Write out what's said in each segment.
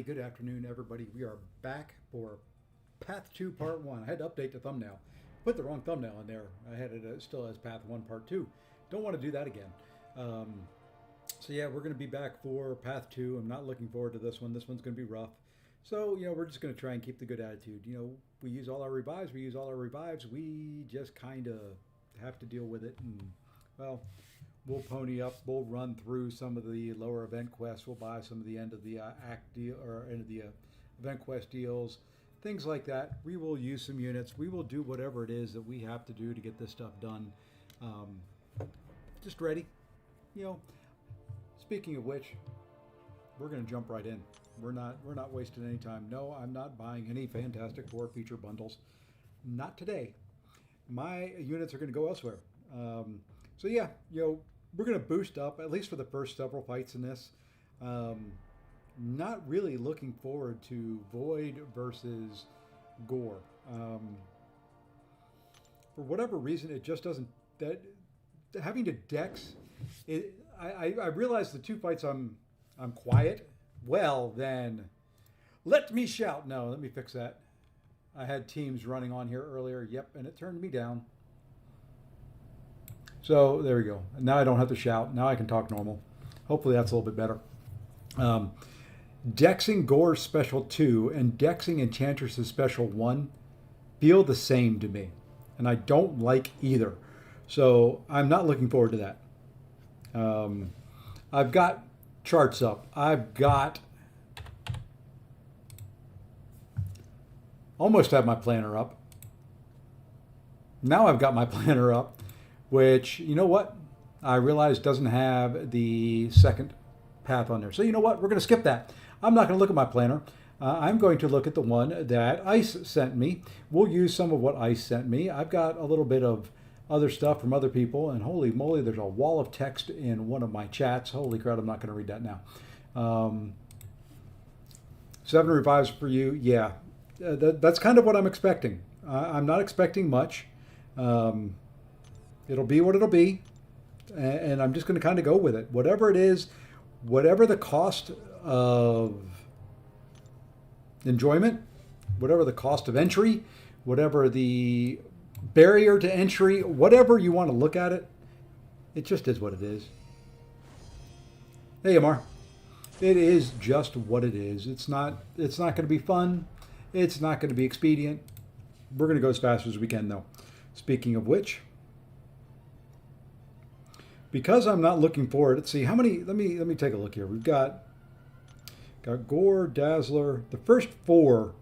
good afternoon, everybody. We are back for Path 2 Part 1. I had to update the thumbnail. Put the wrong thumbnail in there. I had it still as Path 1 Part 2. Don't want to do that again. So yeah, we're going to be back for Path 2. I'm not looking forward to this one. This one's going to be rough. So, we're just going to try and keep the good attitude. We use all our revives. We just kind of have to deal with it. And, well, we'll pony up. We'll run through some of the lower event quests. We'll buy some of the end of the act deal or end of the event quest deals, things like that. We will use some units. We will do whatever it is that we have to do to get this stuff done. Just ready. Speaking of which, we're going to jump right in. We're not wasting any time. No, I'm not buying any Fantastic Four feature bundles. Not today. My units are going to go elsewhere. So yeah, we're going to boost up, at least for the first several fights in this. Not really looking forward to Void versus Gore. For whatever reason, it just doesn't... having to dex... I realize the two fights I'm quiet. Well, then, let me shout. No, let me fix that. I had teams running on here earlier. Yep, and it turned me down. So there we go. Now I don't have to shout. Now I can talk normal. Hopefully that's a little bit better. Dexing Gore's Special 2 and Dexing Enchantress's Special 1 feel the same to me. And I don't like either. So I'm not looking forward to that. I've got charts up. I've got... almost have my planner up. Now I've got my planner up, which, you know what? I realize doesn't have the second path on there. So you know what? We're going to skip that. I'm not going to look at my planner. I'm going to look at the one that Ice sent me. We'll use some of what Ice sent me. I've got a little bit of other stuff from other people, and holy moly, there's a wall of text in one of my chats. Holy crap, I'm not going to read that now. 7 revives for you. Yeah, that's kind of what I'm expecting. I'm not expecting much. It'll be what it'll be, and I'm just going to kind of go with it. Whatever it is, whatever the cost of enjoyment, whatever the cost of entry, whatever the barrier to entry, whatever you want to look at it, it just is what it is. Hey, Amar. It is just what it is. It's not going to be fun. It's not going to be expedient. We're going to go as fast as we can, though. Speaking of which, because I'm not looking forward, let's see how many. Let me take a look here. We've got Gore, Dazzler. The first 4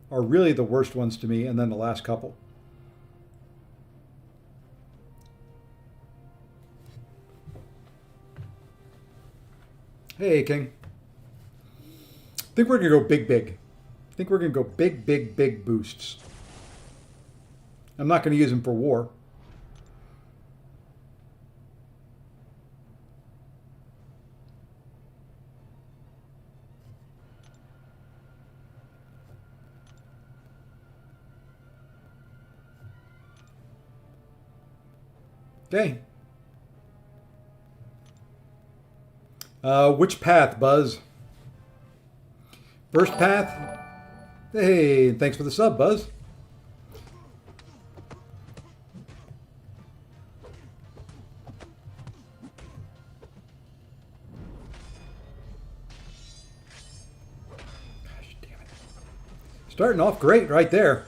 are really the worst ones to me, and then the last couple. Hey, King. I think we're going to go big. I think we're going to go big boosts. I'm not going to use them for war. Okay. Which path, Buzz? First path. Hey, thanks for the sub, Buzz. Gosh, damn it. Starting off great right there.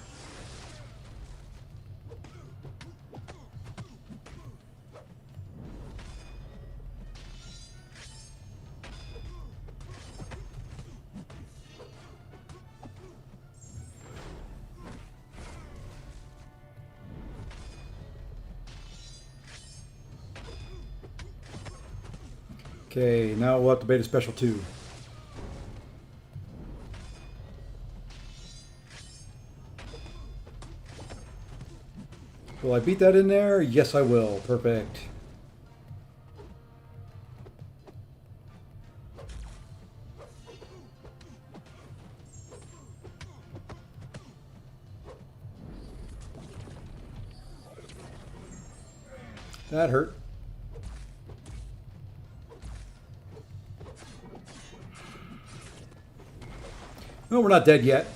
Okay, now we'll have to beta Special 2. Will I beat that in there? Yes, I will. Perfect. That hurt. No, we're not dead yet.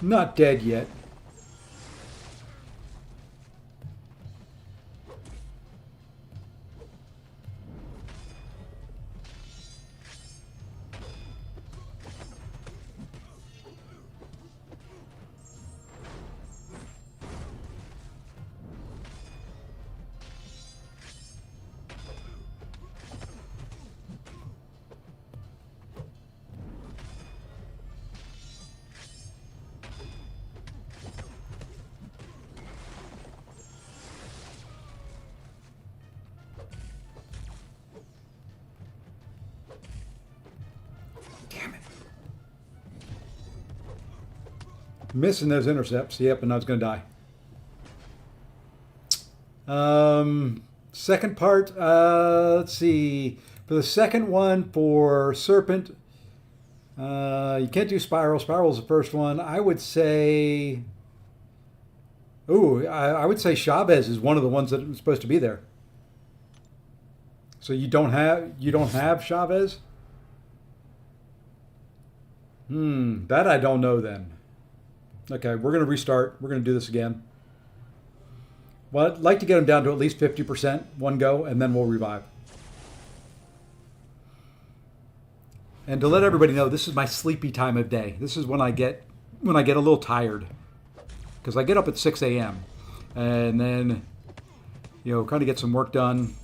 Not dead yet. Missing those intercepts. Yep, and I was going to die. Second part, let's see. For the second one, for Serpent, you can't do Spiral. Spiral's the first one. I would say... Ooh, I would say Chavez is one of the ones that was supposed to be there. So you don't have Chavez? That I don't know then. Okay, we're going to restart. We're going to do this again. Well, I'd like to get them down to at least 50% one go, and then we'll revive. And to let everybody know, this is my sleepy time of day. This is when I get a little tired, because I get up at 6 a.m. and then, kind of get some work done.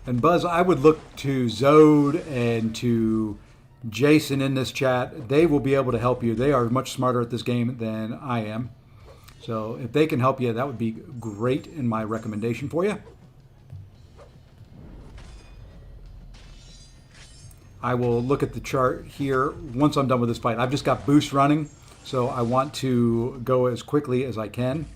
And Buzz, I would look to Zode and to Jason in this chat. They will be able to help you. They are much smarter at this game than I am. So if they can help you, that would be great in my recommendation for you. I will look at the chart here once I'm done with this fight. I've just got boost running, so I want to go as quickly as I can.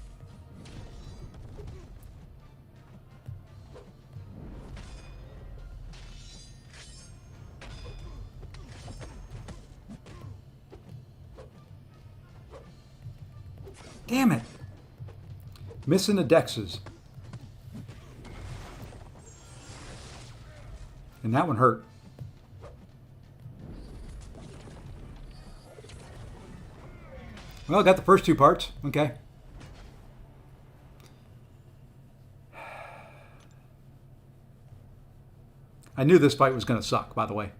Damn it. Missing the dexes. And that one hurt. Well, I got the first two parts. Okay. I knew this fight was going to suck, by the way.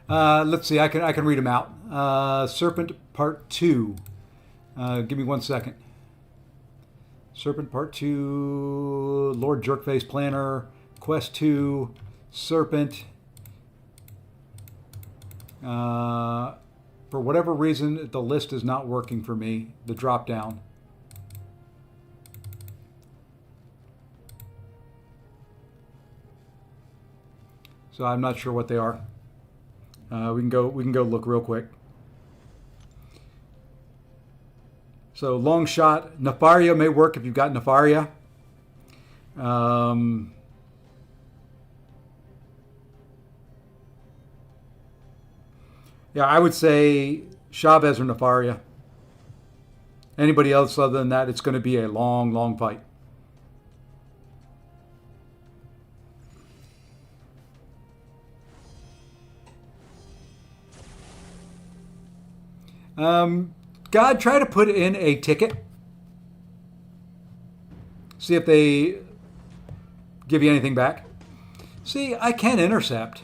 Let's see. I can read them out. Serpent Part 2. Give me 1 second. Serpent Part 2. Lord Jerkface Planner. Quest 2. Serpent. For whatever reason, the list is not working for me. The drop down. So I'm not sure what they are. We can go look real quick. So long shot, Nefaria may work if you've got Nefaria. Yeah, I would say Chavez or Nefaria. Anybody else other than that, it's going to be a long, long fight. God, try to put in a ticket. See if they give you anything back. See, I can intercept.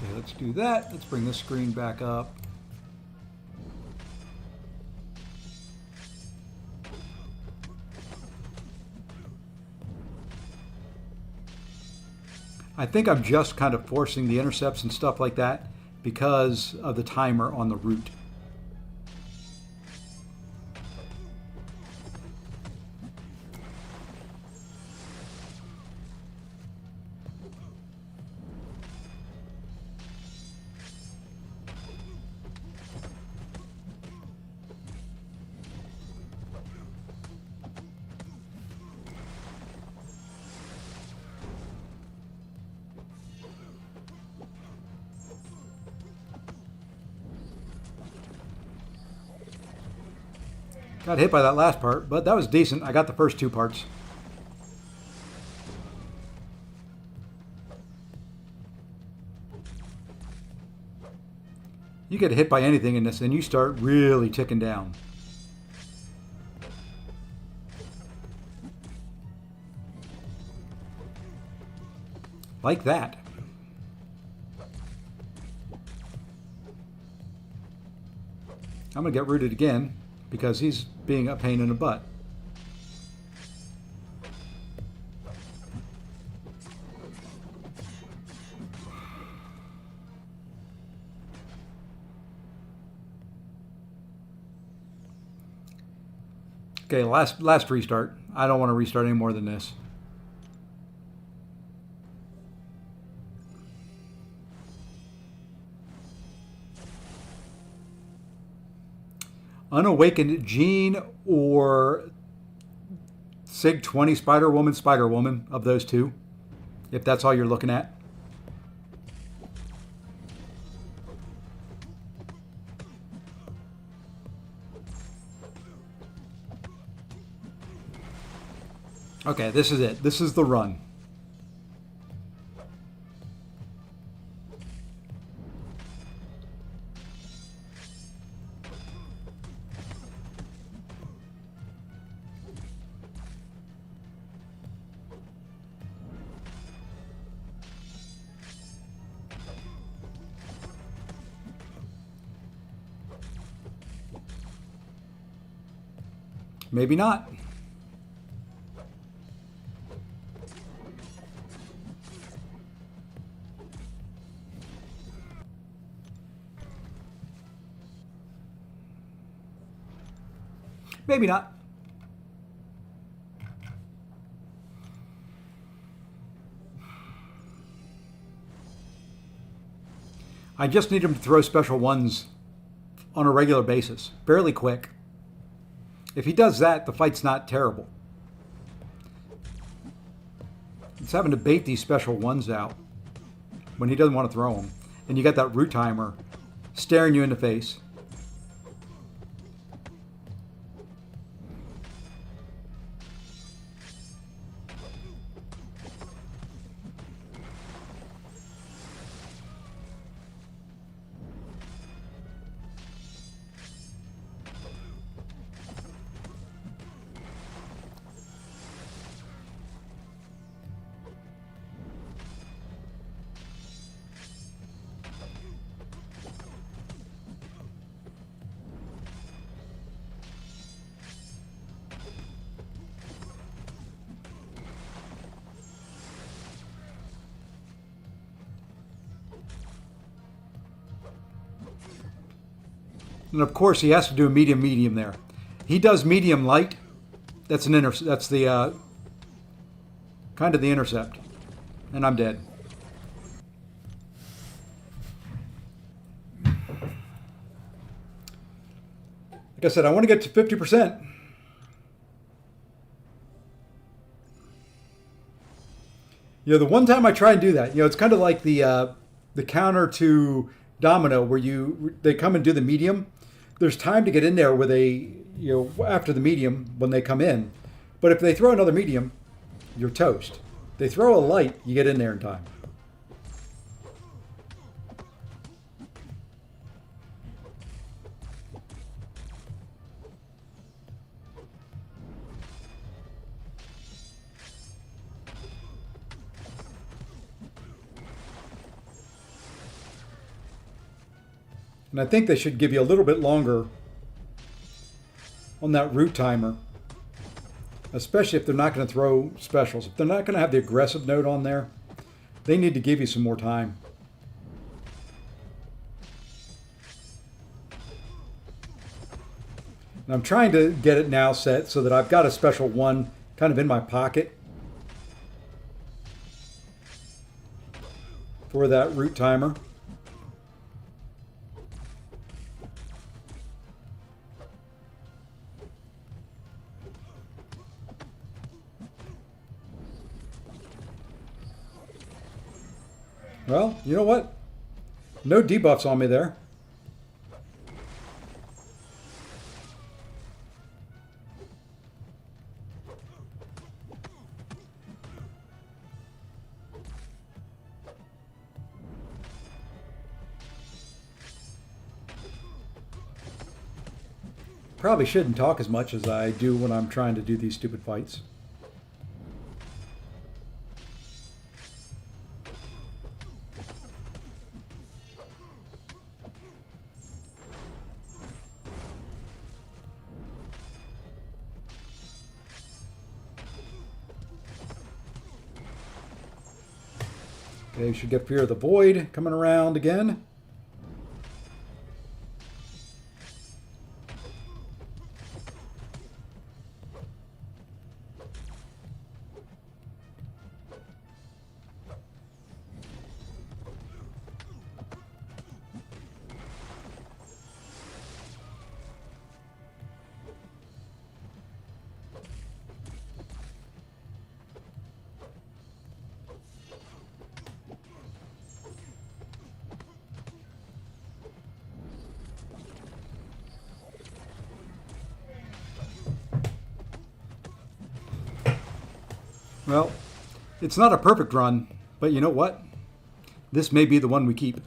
Okay, let's do that. Let's bring this screen back up. I think I'm just kind of forcing the intercepts and stuff like that because of the timer on the route. Got hit by that last part, but that was decent. I got the first two parts. You get hit by anything in this and you start really ticking down. Like that. I'm going to get rooted again because he's being a pain in the butt. Okay, last restart. I don't want to restart any more than this. Unawakened Jean or Sig 20 Spider-Woman, of those two, if that's all you're looking at. Okay, this is it. This is the run. Maybe not. Maybe not. I just need him to throw special ones on a regular basis, fairly quick. If he does that, the fight's not terrible. It's having to bait these special ones out when he doesn't want to throw them. And you got that root timer staring you in the face. And of course, he has to do a medium there. He does medium light. That's an that's the kind of the intercept, and I'm dead. Like I said, I want to get to 50%. You know, the one time I try and do that, you know, it's kind of like the counter to Domino, where they come and do the medium. There's time to get in there with after the medium when they come in. But if they throw another medium, you're toast. They throw a light, you get in there in time. And I think they should give you a little bit longer on that root timer, especially if they're not going to throw specials. If they're not going to have the aggressive note on there, they need to give you some more time. And I'm trying to get it now set so that I've got a special one kind of in my pocket for that root timer. Well, you know what? No debuffs on me there. Probably shouldn't talk as much as I do when I'm trying to do these stupid fights. Okay, you should get Fear of the Void coming around again. Well, it's not a perfect run, but you know what? This may be the one we keep.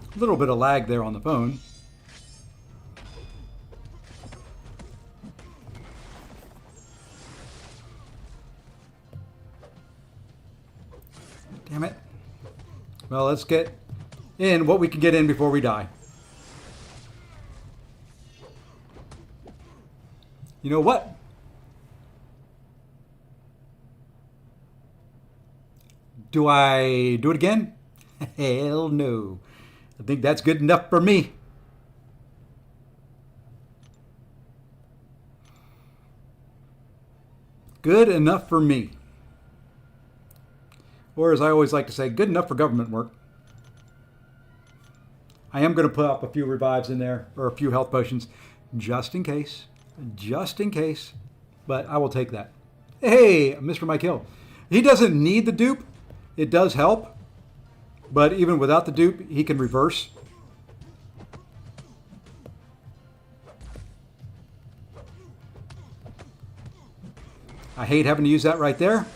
A little bit of lag there on the phone. Damn it. Well, let's get in what we can get in before we die. You know what? Do I do it again? Hell no. I think that's good enough for me. Good enough for me. Or as I always like to say, good enough for government work. I am going to put up a few revives in there, or a few health potions, just in case. Just in case. But I will take that. Hey, Mr. Mike Hill. He doesn't need the dupe. It does help. But even without the dupe, he can reverse. I hate having to use that right there.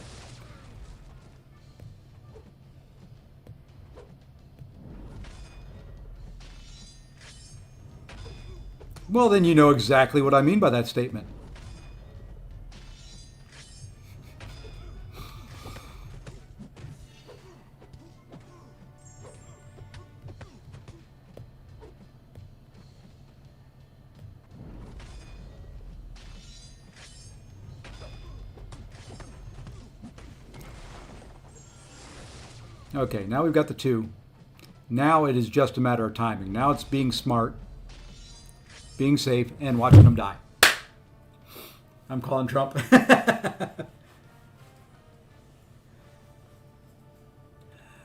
Well, then you know exactly what I mean by that statement. Okay, now we've got the two. Now it is just a matter of timing. Now it's being smart, being safe, and watching them die. I'm calling Trump.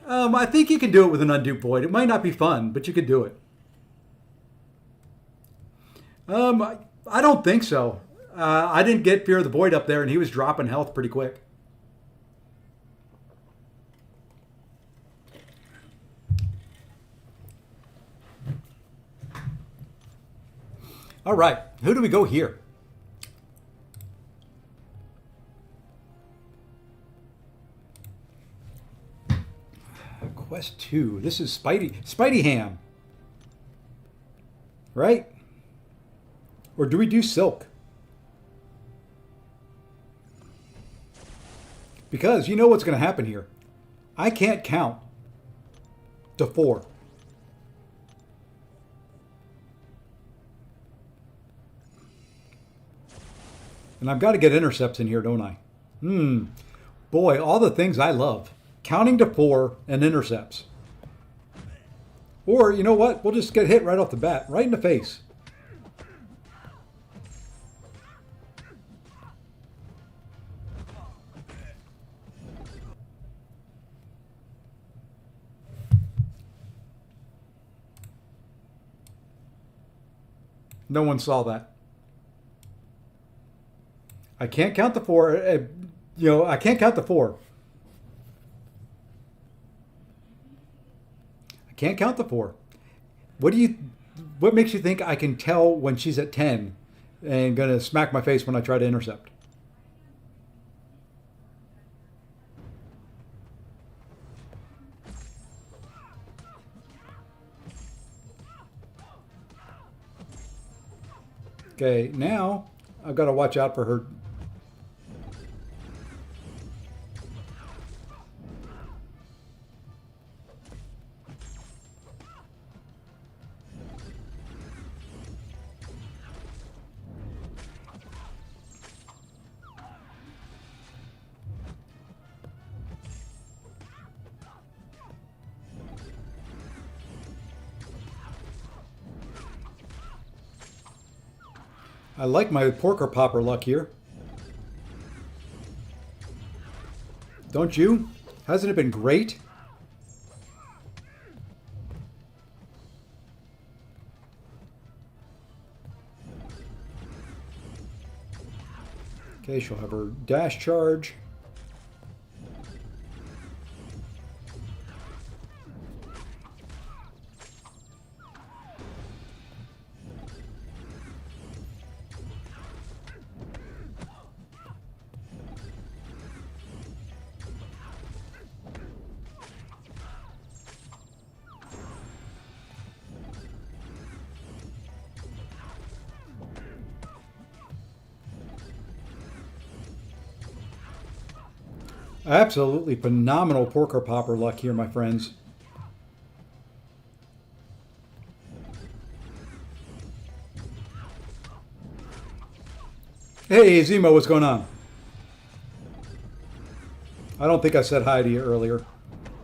I think you can do it with an undue void. It might not be fun, but you could do it. I don't think so. I didn't get Fear of the Void up there, and he was dropping health pretty quick. All right, who do we go here? Quest 2. This is Spidey Ham. Right? Or do we do Silk? Because you know what's going to happen here. I can't count to 4. And I've got to get intercepts in here, don't I? Boy, all the things I love. Counting to 4 and intercepts. Or, you know what? We'll just get hit right off the bat. Right in the face. No one saw that. I can't count the four. I can't count the four. I can't count the four. What makes you think I can tell when she's at 10 and gonna smack my face when I try to intercept? Okay, now I've got to watch out for her. I like my porker popper luck here. Don't you? Hasn't it been great? Okay, she'll have her dash charge. Absolutely phenomenal porker popper luck here, my friends. Hey, Zemo, what's going on? I don't think I said hi to you earlier.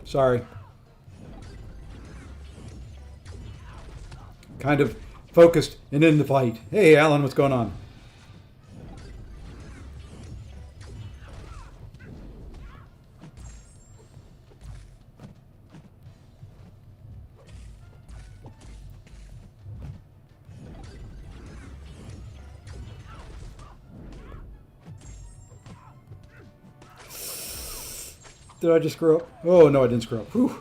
Sorry. Kind of focused and in the fight. Hey, Alan, what's going on? Did I just screw up? Oh, no, I didn't screw up. Whew.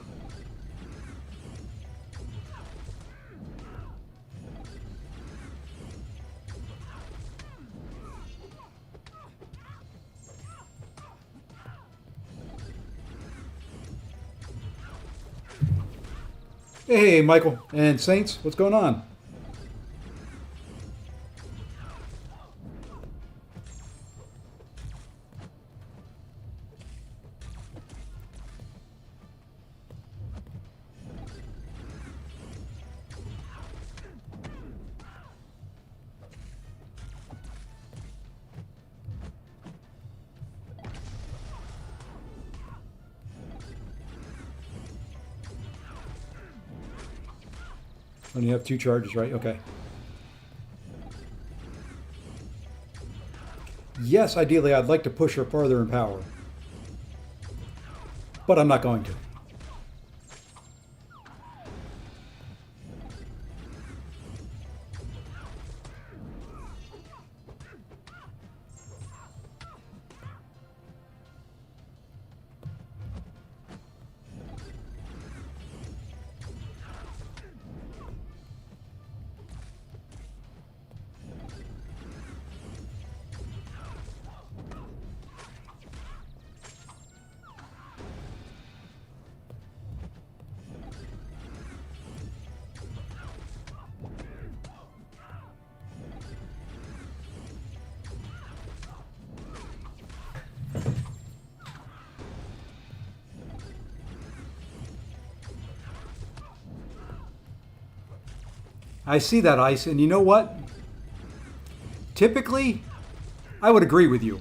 Hey, Michael and Saints, what's going on? Only have 2 charges, right? Okay. Yes, ideally, I'd like to push her farther in power. But I'm not going to. I see that, Ice, and you know what? Typically, I would agree with you.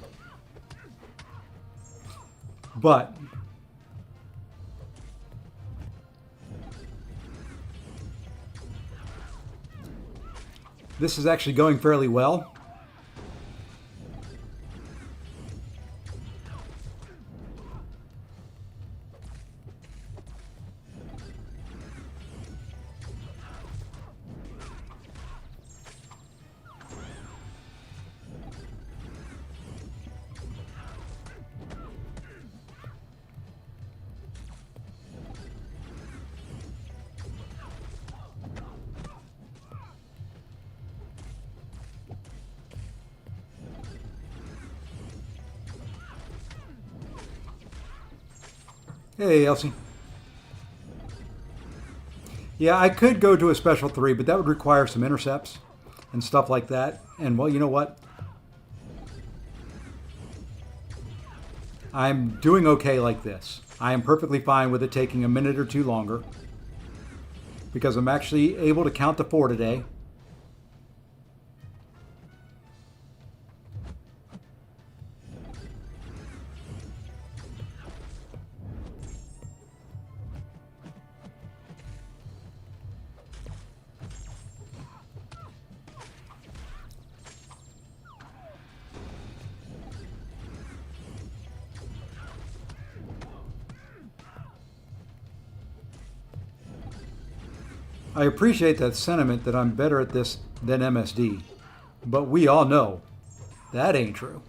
But this is actually going fairly well. Hey, Elsie. Yeah, I could go to a special 3, but that would require some intercepts and stuff like that. And, well, you know what? I'm doing okay like this. I am perfectly fine with it taking a minute or two longer because I'm actually able to count to 4 today. I appreciate that sentiment that I'm better at this than MSD, but we all know that ain't true.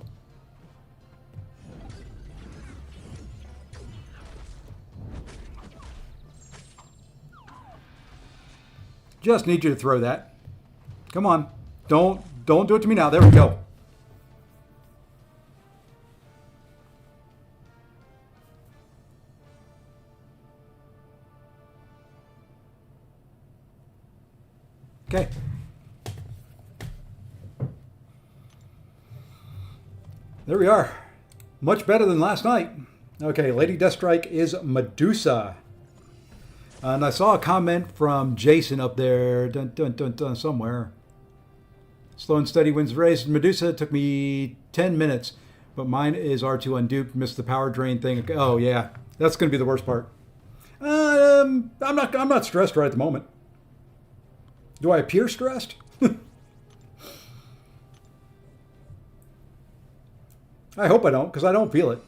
Just need you to throw that. Come on. Don't do it to me now. There we go. Okay. There we are. Much better than last night. Okay, Lady Deathstrike is Medusa. And I saw a comment from Jason up there, somewhere. Slow and steady wins the race. Medusa took me 10 minutes, but mine is R2 unduped. Missed the power drain thing. Oh yeah, that's going to be the worst part. I'm not stressed right at the moment. Do I appear stressed? I hope I don't, because I don't feel it.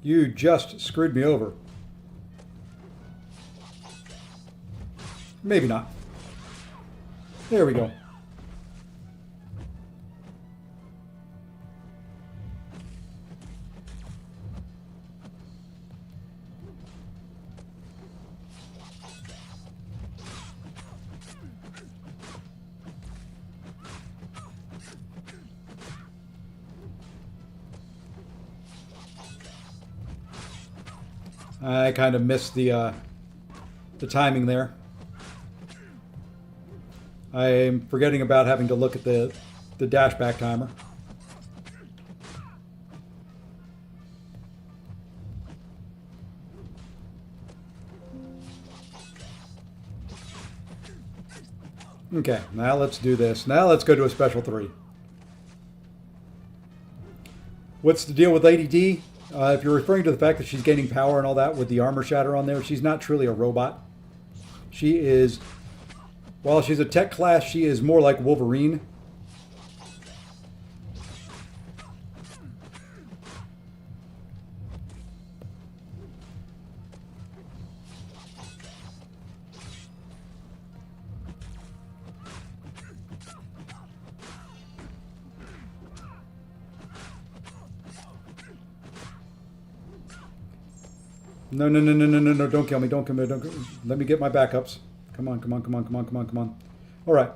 You just screwed me over. Maybe not. There we go. I kind of missed the timing there. I'm forgetting about having to look at the dash back timer. Okay, now let's do this. Now let's go to a special 3. What's the deal with Lady D? If you're referring to the fact that she's gaining power and all that with the armor shatter on there, she's not truly a robot. She is, while she's a tech class, she is more like Wolverine. No, don't kill me, don't kill me, don't kill me. Let me get my backups. Come on, come on, come on, come on, come on, come on. All right.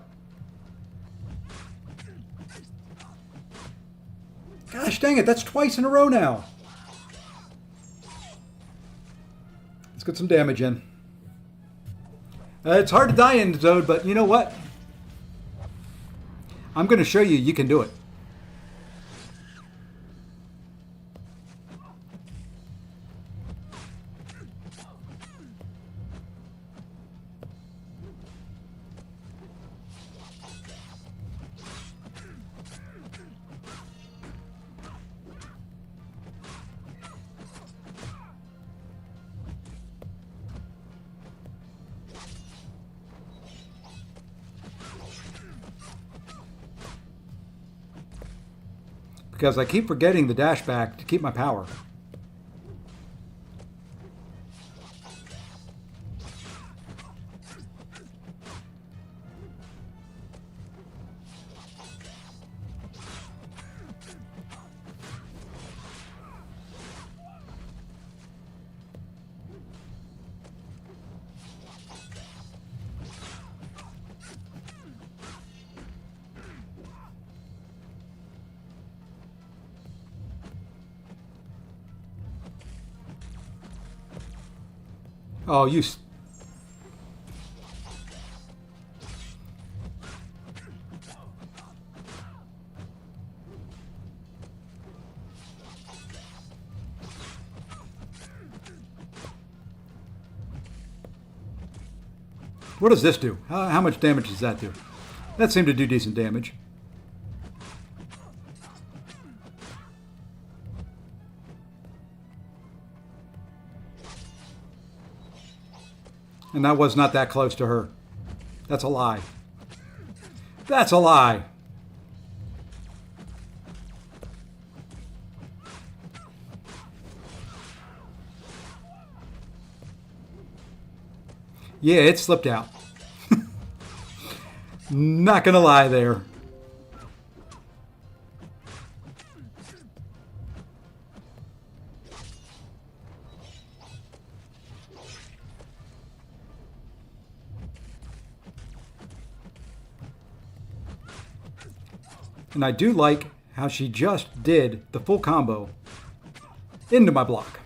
Gosh dang it, that's twice in a row now. Let's get some damage in. It's hard to die in Zode, but you know what? I'm going to show you can do it. because I keep forgetting the dash back to keep my power. Oh, you... What does this do? How much damage does that do? That seemed to do decent damage. And that was not that close to her. That's a lie. That's a lie. Yeah, it slipped out. Not gonna lie there. And I do like how she just did the full combo into my block.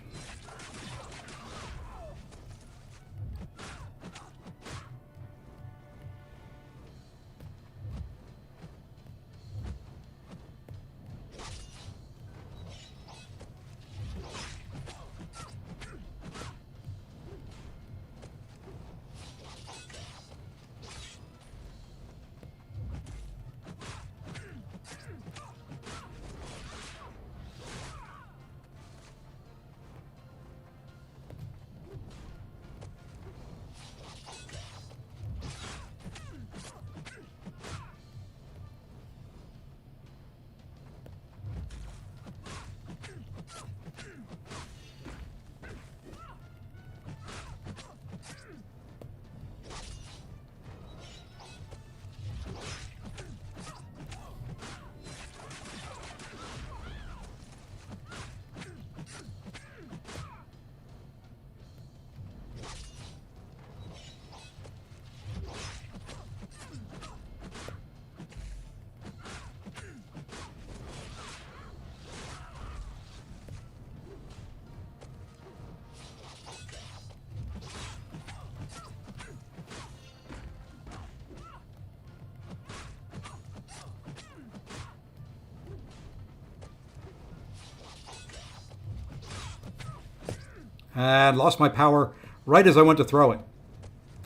And lost my power right as I went to throw it.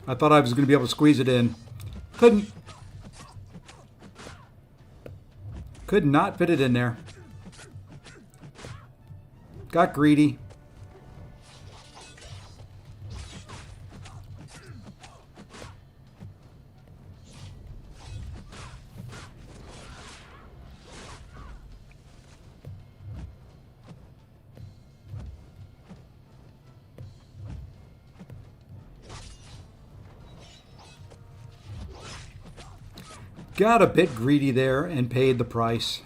I thought I was going to be able to squeeze it in. Couldn't. Could not fit it in there. Got greedy. Got a bit greedy there and paid the price.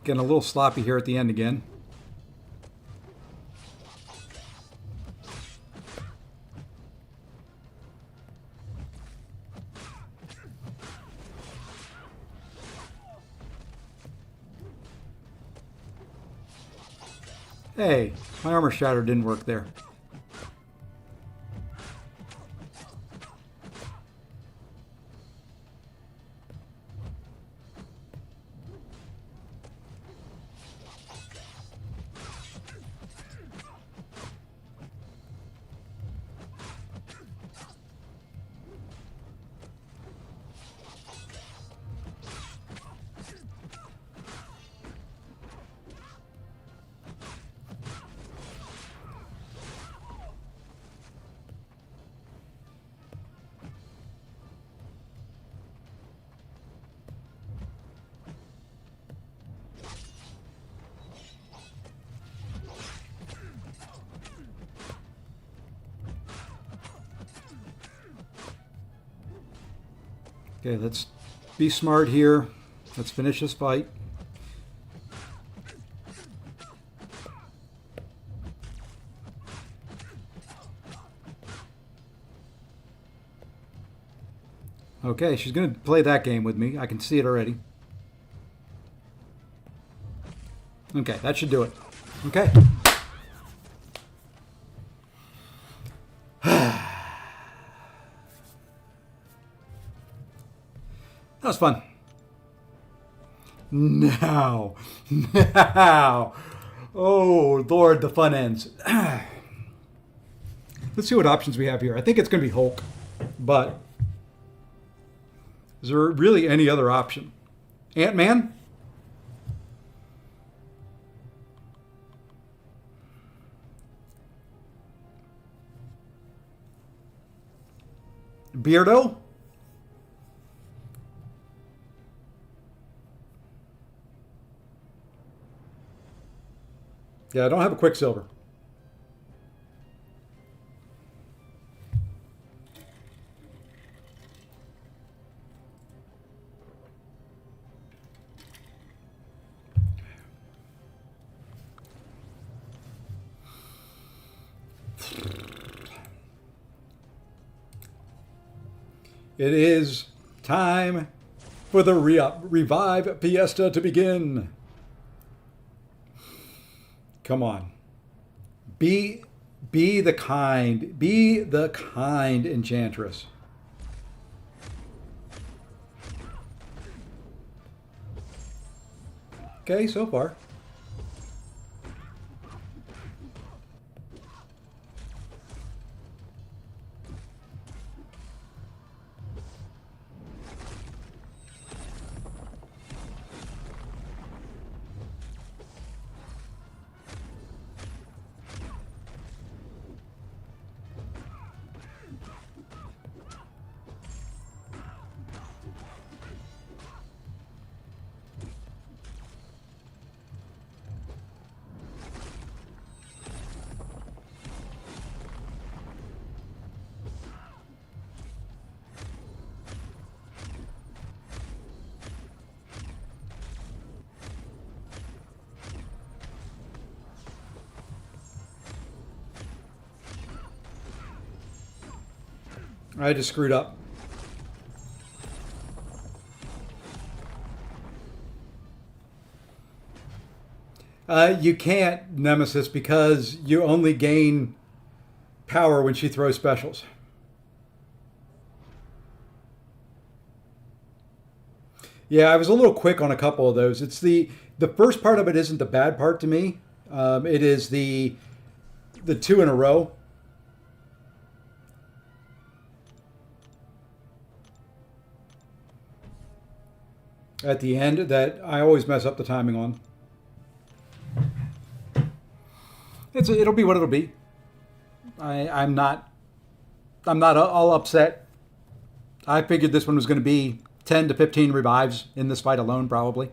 Getting a little sloppy here at the end again. Hey, my armor shatter didn't work there. Okay, let's be smart here. Let's finish this fight. Okay, she's going to play that game with me. I can see it already. Okay, that should do it. Okay. That was fun. Now. Oh, Lord, the fun ends. Let's see what options we have here. I think it's going to be Hulk, but is there really any other option? Ant-Man? Beardo? Yeah, I don't have a Quicksilver. It is time for the Revive Fiesta to begin. Come on. Be the kind enchantress. Okay, so far. I just screwed up. You can't, Nemesis, because you only gain power when she throws specials. Yeah, I was a little quick on a couple of those. It's the first part of it isn't the bad part to me. It is the two in a row. At the end that I always mess up the timing on. It'll be what it'll be. I'm not all upset. I figured this one was going to be 10 to 15 revives in this fight alone, probably.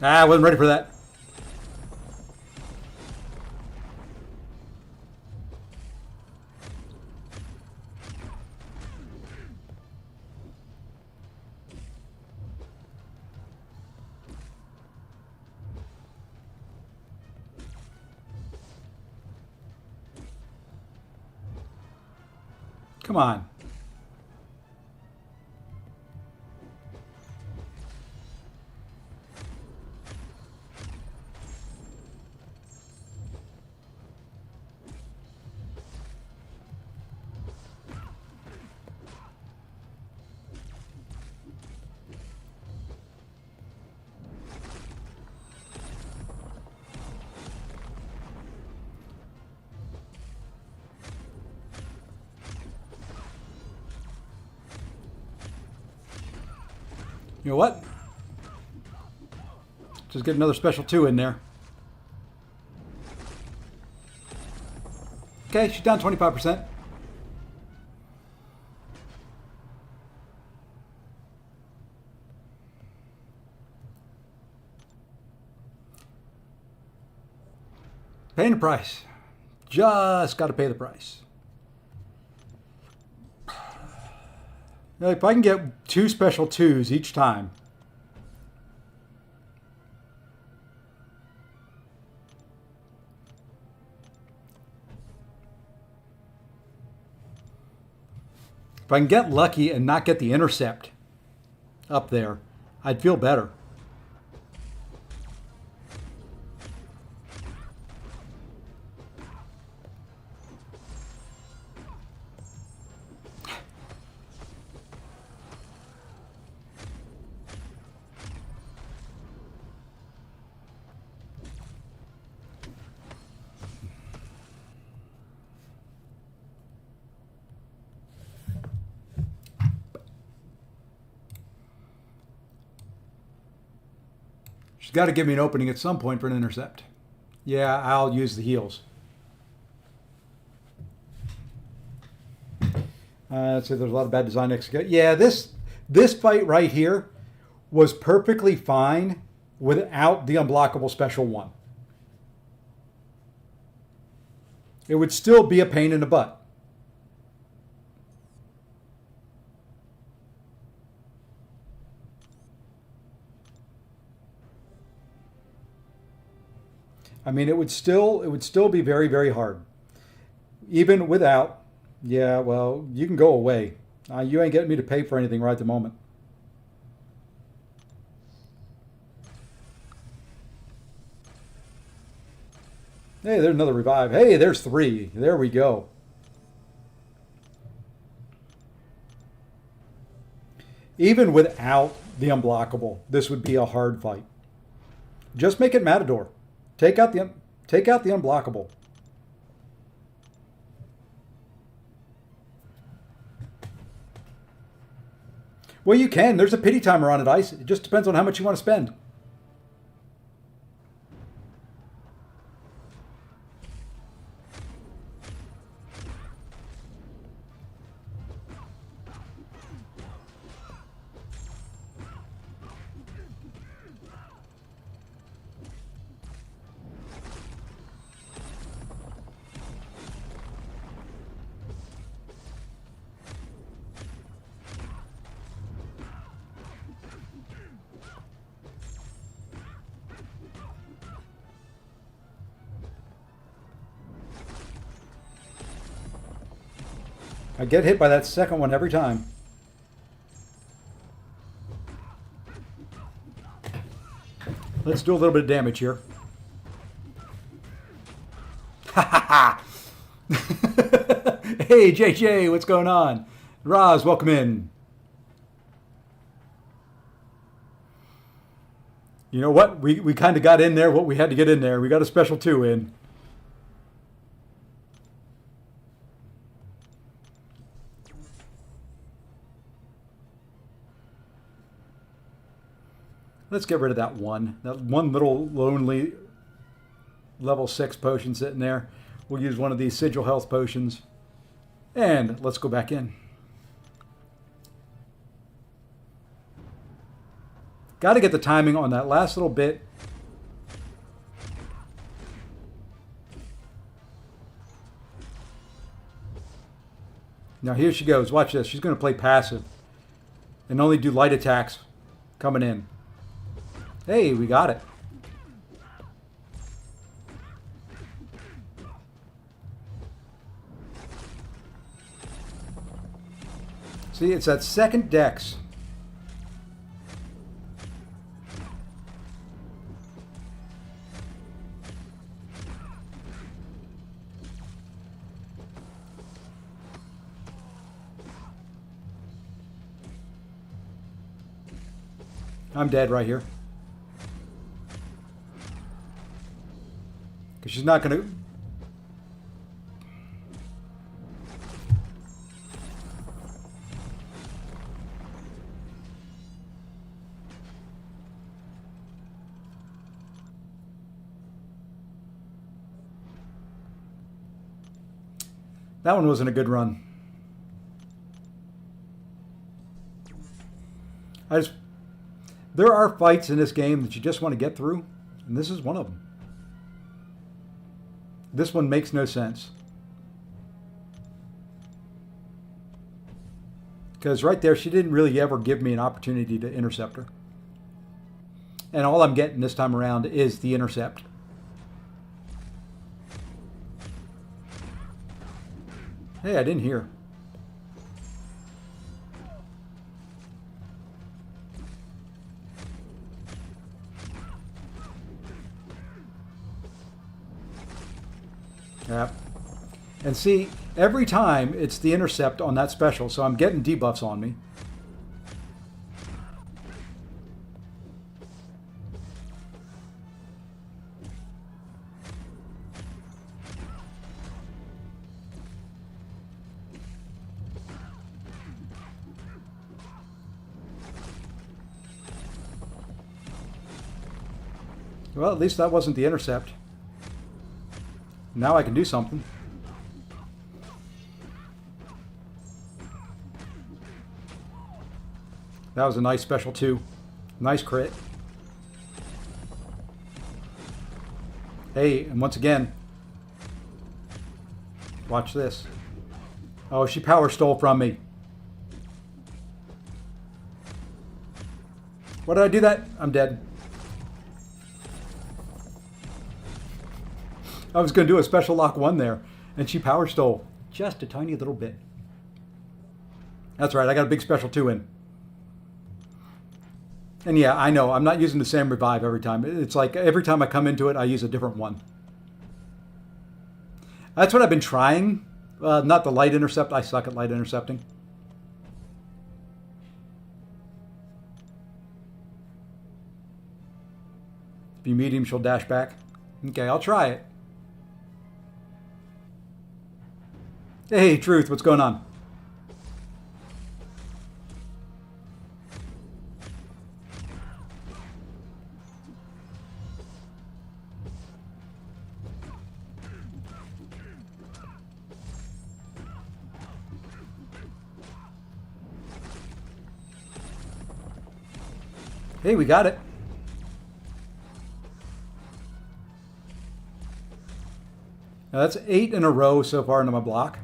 Ah, I wasn't ready for that. Come on. You know what? Just get another special 2 in there. Okay, she's down 25%. Paying the price. Just got to pay the price. Now, if I can get 2 special 2s each time. If I can get lucky and not get the intercept up there, I'd feel better. She's got to give me an opening at some point for an intercept. Yeah, I'll use the heals. So there's a lot of bad design execution. Yeah, this fight right here was perfectly fine without the unblockable special 1. It would still be a pain in the butt. I mean, it would still be very, very hard, even without. Yeah, well, you can go away. You ain't getting me to pay for anything right at the moment. Hey, there's another revive. Hey, there's 3. There we go. Even without the unblockable, this would be a hard fight. Just make it Matador. Take out the unblockable. Well, you can. There's a pity timer on it, Ice. It just depends on how much you want to spend. I get hit by that second one every time. Let's do a little bit of damage here. Ha ha ha! Hey, JJ, what's going on? Roz, welcome in. You know what? We kind of got in there what we had to get in there. We got a special 2 in. Let's get rid of that one little lonely level 6 potion sitting there. We'll use one of these sigil health potions. And let's go back in. Got to get the timing on that last little bit. Now here she goes. Watch this. She's going to play passive and only do light attacks coming in. Hey, we got it. See, it's that second dex. I'm dead right here. Because she's not going to... That one wasn't a good run. There are fights in this game that you just want to get through, and this is one of them. This one makes no sense. Because right there, she didn't really ever give me an opportunity to intercept her. And all I'm getting this time around is the intercept. Hey, I didn't hear. Yep. And see, every time it's the intercept on that special, so I'm getting debuffs on me. Well, at least that wasn't the intercept. Now I can do something. That was a nice special too. Nice crit. Hey, and once again, watch this. Oh, she power stole from me. Why did I do that? I'm dead. I was going to do a special lock 1 there, and she power stole just a tiny little bit. That's right, I got a big special 2 in. And yeah, I know, I'm not using the same revive every time. It's like every time I come into it, I use a different one. That's what I've been trying. Not the light intercept. I suck at light intercepting. If you meet him, she'll dash back. Okay, I'll try it. Hey, Truth, what's going on? Hey, we got it. Now that's 8 in a row so far into my block.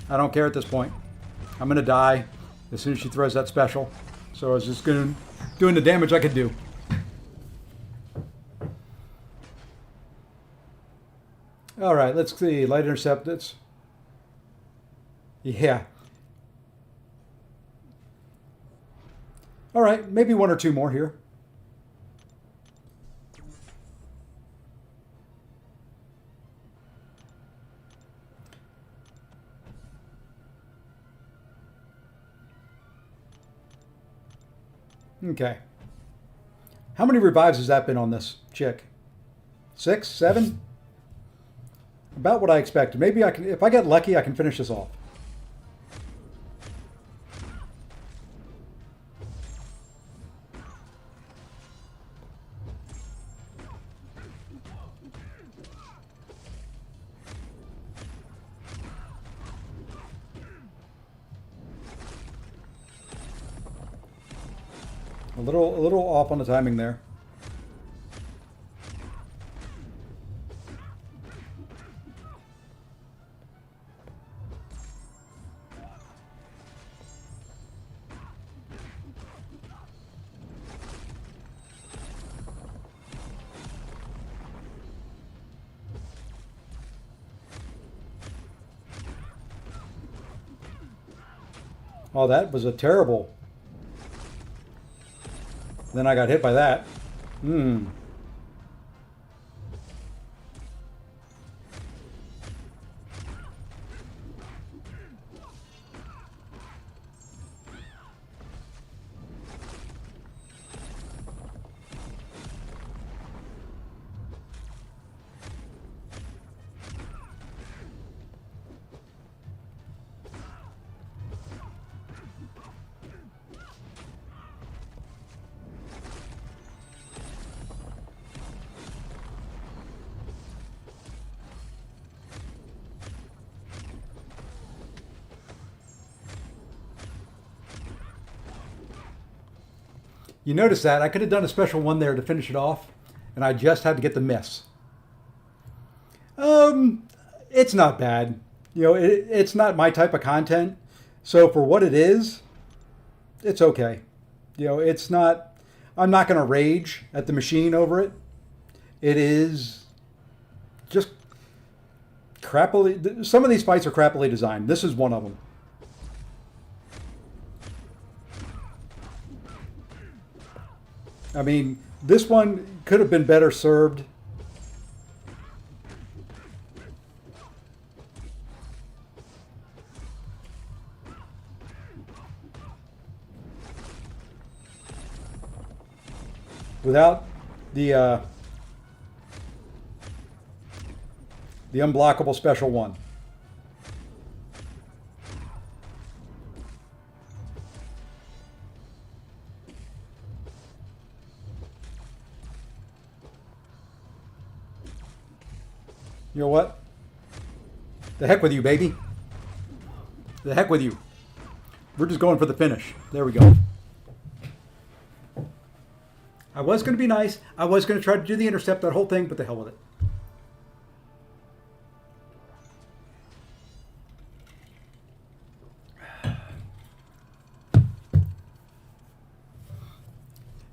I don't care at this point. I'm going to die as soon as she throws that special. So I was just doing the damage I could do. All right, let's see. Light intercept. Yeah. All right, maybe one or two more here. Okay. How many revives has that been on this chick? 6, 7? About what I expected. Maybe I can, if I get lucky, I can finish this off. A little off on the timing there. Oh, that was a terrible. Then I got hit by that. Hmm. You notice that I could have done a special one there to finish it off, and I just had to get the miss. It's not bad. You know, it's not my type of content, so for what it is, it's okay. You know, it's not. I'm not going to rage at the machine over it. It is just crappily. Some of these fights are crappily designed. This is one of them. I mean, this one could have been better served. Without the unblockable special one. You know what? The heck with you, baby. The heck with you. We're just going for the finish. There we go. I was going to be nice. I was going to try to do the intercept, that whole thing, but the hell with it.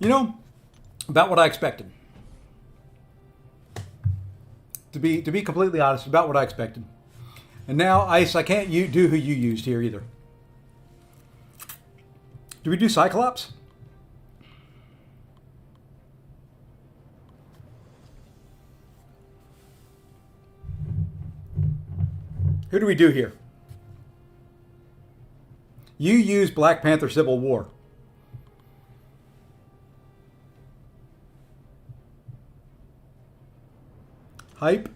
You know, about what I expected. To be completely honest, about what I expected. And now, Ice, I can't do who you used here either. Do we do Cyclops? Who do we do here? You use Black Panther Civil War. Hype.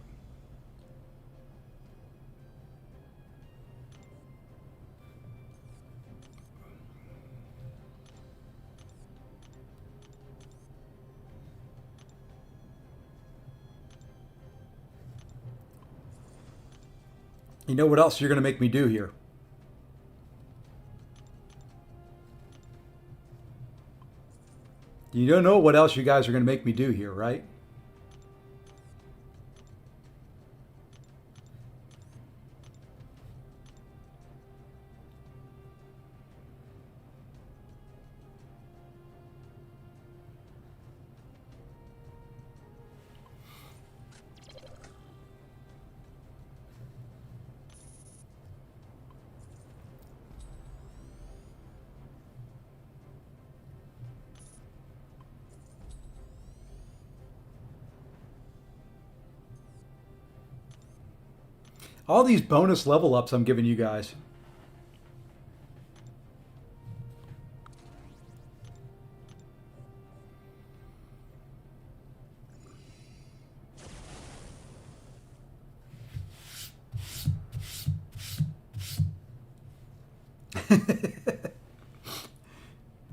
You know what else you're going to make me do here? You don't know what else you guys are going to make me do here, right? All these bonus level ups I'm giving you guys.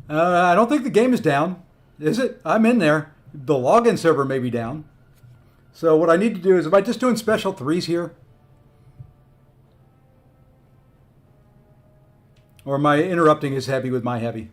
I don't think the game is down, is it? I'm in there. The login server may be down. So what I need to do is, am I just doing special threes here? Or am I interrupting his heavy with my heavy?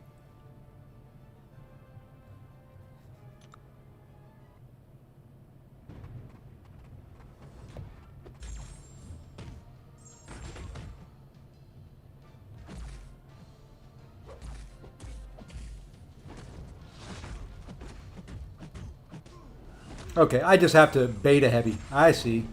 Okay, I just have to bait a heavy. I see.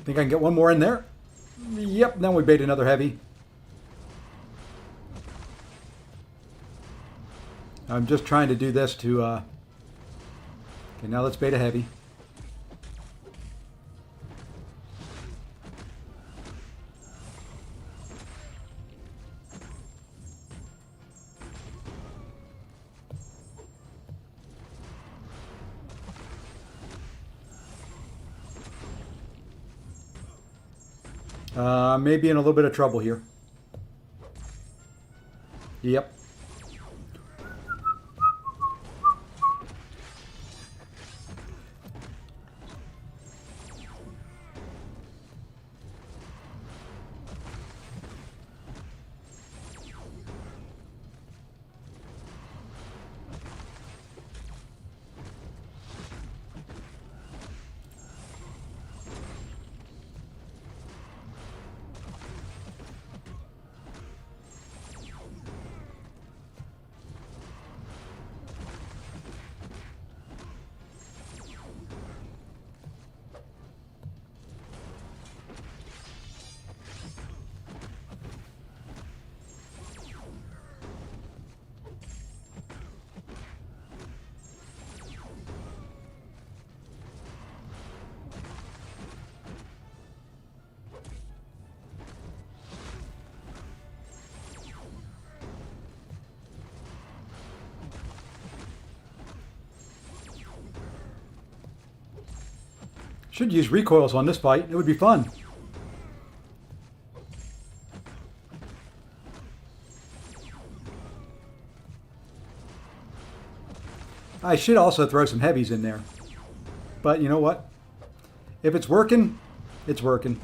Think I can get one more in there? Yep, then we bait another heavy. I'm just trying to do this to... Okay, now let's bait a heavy. Maybe in a little bit of trouble here. Yep. Should use recoils on this fight. It would be fun. I should also throw some heavies in there. But you know what? If it's working, it's working.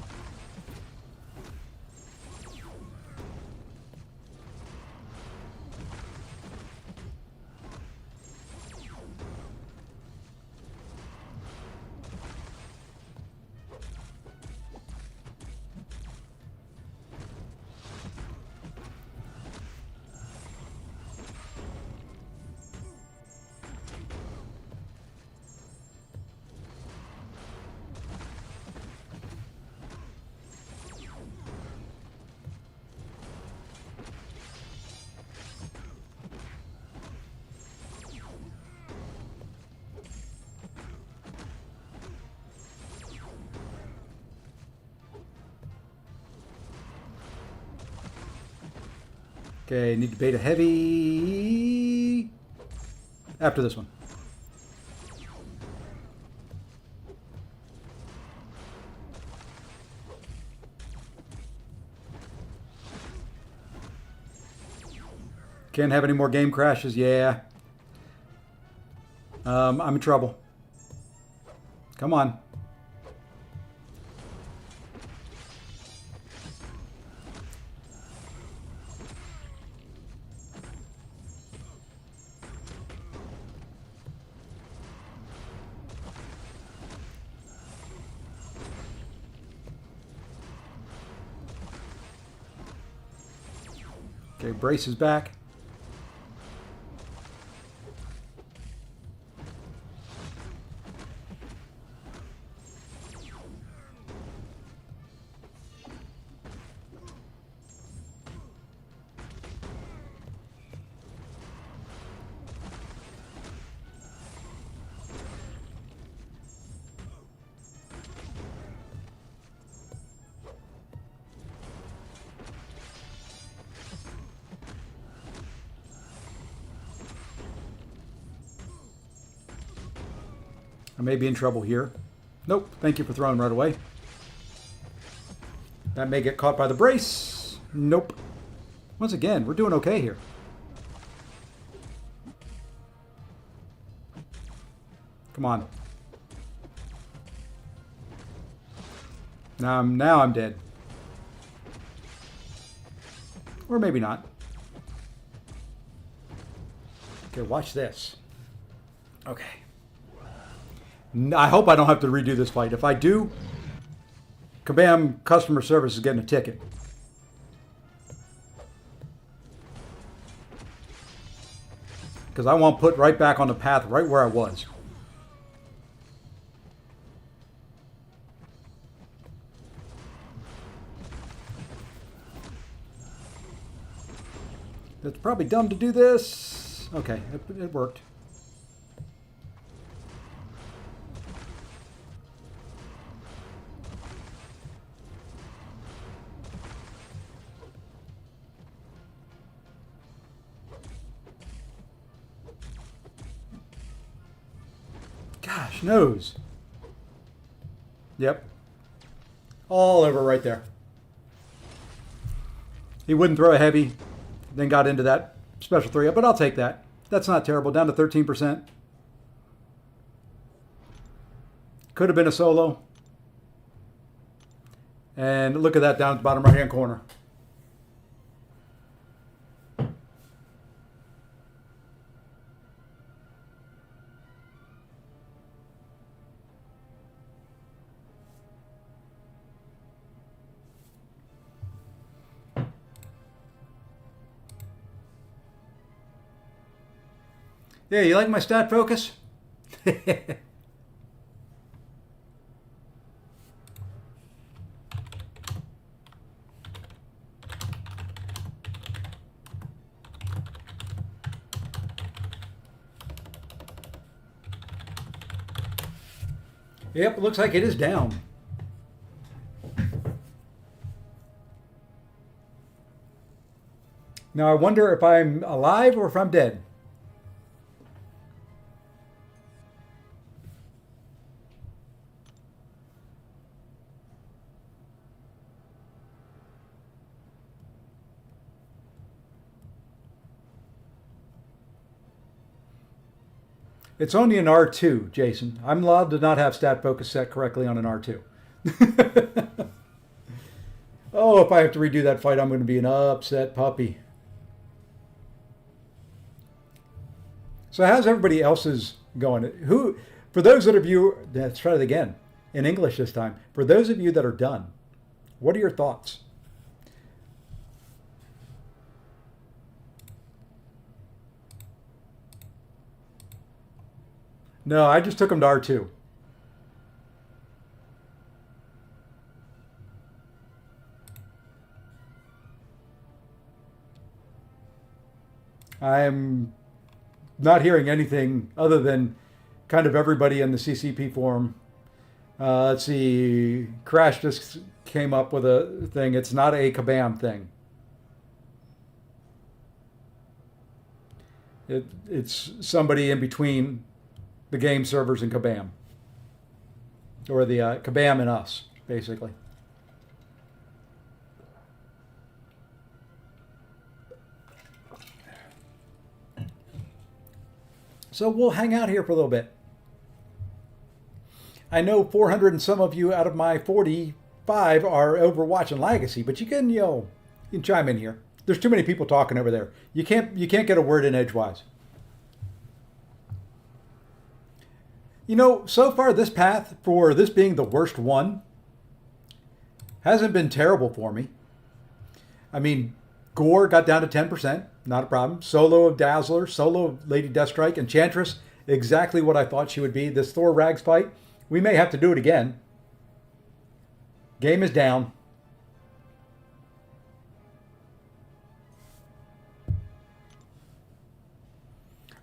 Okay, need to bait a heavy after this one. Can't have any more game crashes. Yeah. I'm in trouble. Come on. Okay, brace is back. I may be in trouble here. Nope, thank you for throwing right away. That may get caught by the brace. Nope. Once again, we're doing okay here. Come on. Now I'm dead. Or maybe not. Okay, watch this. Okay. I hope I don't have to redo this fight. If I do, Kabam customer service is getting a ticket. Because I want put right back on the path right where I was. It's probably dumb to do this. Okay, it worked. Gosh knows. Yep. All over right there. He wouldn't throw a heavy. Then got into that special 3-up, but I'll take that. That's not terrible. Down to 13%. Could have been a solo. And look at that down at the bottom right-hand corner. Yeah, you like my stat focus? Yep, it looks like it is down. Now I wonder if I'm alive or if I'm dead. It's only an R2, Jason. I'm allowed to not have stat focus set correctly on an R2. Oh, if I have to redo that fight, I'm going to be an upset puppy. So how's everybody else's going? For those of you, let's try it again, in English this time. For those of you that are done, what are your thoughts? No, I just took them to R2. I'm not hearing anything other than kind of everybody in the CCP forum. Let's see, Crash just came up with a thing. It's not a Kabam thing. It's somebody in between the game servers and Kabam. Or the Kabam and us, basically. So we'll hang out here for a little bit. I know 400 and some of you out of my 45 are over watching Legacy, but you can chime in here. There's too many people talking over there. You can't get a word in edgewise. So far this path, for this being the worst one, hasn't been terrible for me. I mean, Gore got down to 10%, not a problem. Solo of Dazzler, solo of Lady Deathstrike, Enchantress, exactly what I thought she would be. This Thor Rags fight, we may have to do it again. Game is down.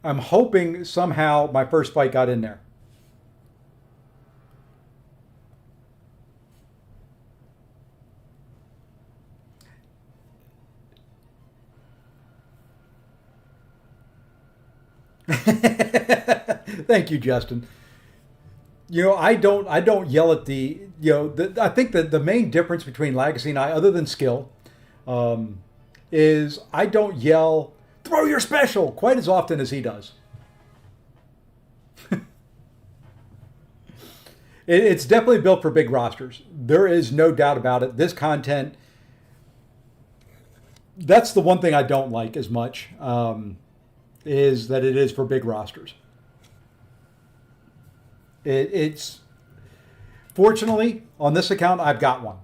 I'm hoping somehow my first fight got in there. Thank you, Justin. I don't yell at I think that the main difference between Legacy and I, other than skill, um, is I don't yell throw your special quite as often as he does. It's definitely built for big rosters. There is no doubt about it. This content, that's the one thing I don't like as much, is that it is for big rosters. It's fortunately on this account I've got one.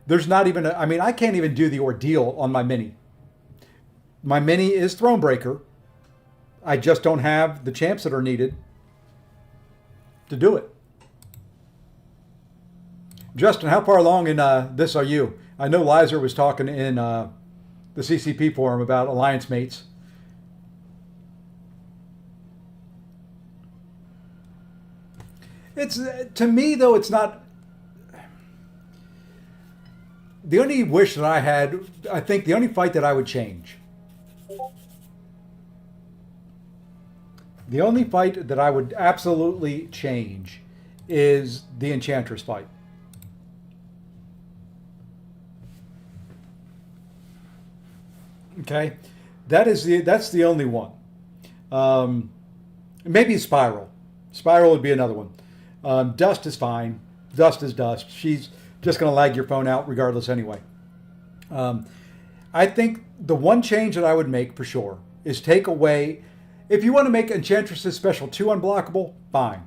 There's not even I mean I can't even do the ordeal on my mini. My mini is Thronebreaker. I just don't have the champs that are needed to do it. Justin, how far along in this are you? I know Lizer was talking in the CCP forum about alliance mates. It's to me though, it's not. The only wish that I had, I think, the only fight that I would change. The only fight that I would absolutely change is the Enchantress fight. Okay, that's the only one. Um, Maybe Spiral. Spiral would be another one. Dust is fine. Dust is dust. She's just going to lag your phone out regardless anyway. Um, I think the one change that I would make for sure is take away. If you want to make Enchantress's special 2 unblockable, fine.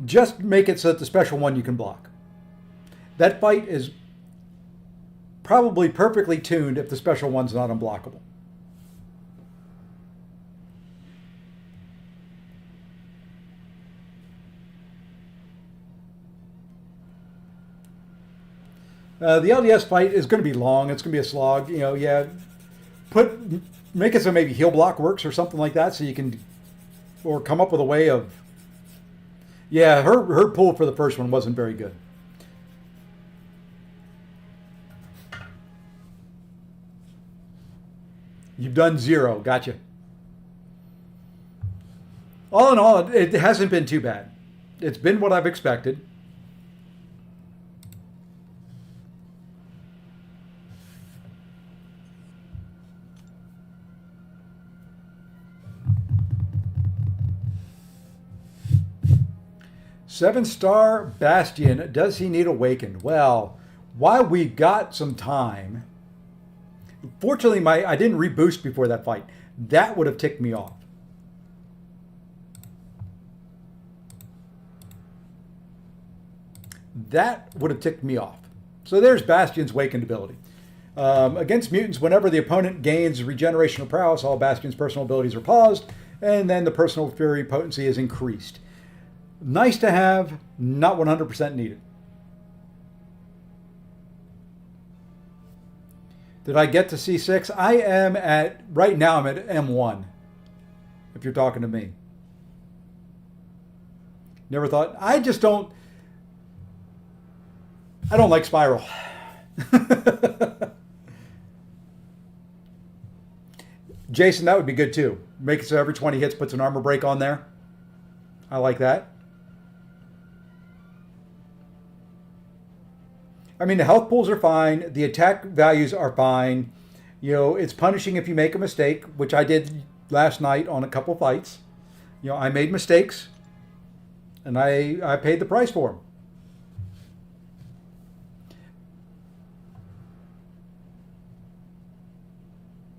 Just make it so that the special 1 you can block. That fight is probably perfectly tuned if the special 1's not unblockable. The LDS fight is going to be long. It's going to be a slog. Yeah. Make it so maybe heal block works or something like that, so you can, or come up with a way of. Yeah, her pull for the first one wasn't very good. You've done 0. Gotcha. All in all, it hasn't been too bad. It's been what I've expected. Seven-star Bastion, does he need awakened? Well, while we've got some time, fortunately I didn't reboost before that fight. That would have ticked me off. That would have ticked me off. So there's Bastion's awakened ability. Against mutants, whenever the opponent gains regeneration or prowess, all Bastion's personal abilities are paused, and then the personal fury potency is increased. Nice to have, not 100% needed. Did I get to C6? Right now I'm at M1, if you're talking to me. Never thought, I don't like Spiral. Jason, that would be good too. Make it so every 20 hits puts an armor break on there. I like that. I mean, the health pools are fine. The attack values are fine. It's punishing if you make a mistake, which I did last night on a couple fights. I made mistakes, and I paid the price for them.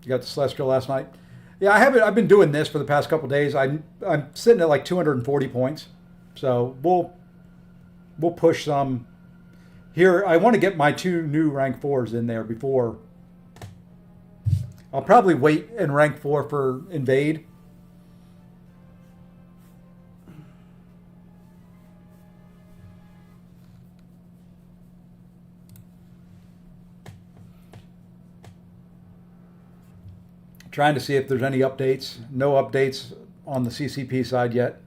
You got the Celestial last night? Yeah, I haven't. I've been doing this for the past couple days. I'm sitting at like 240 points, so we'll push some. Here, I want to get my 2 new rank 4s in there before. I'll probably wait in rank 4 for Invade. Trying to see if there's any updates. No updates on the CCP side yet.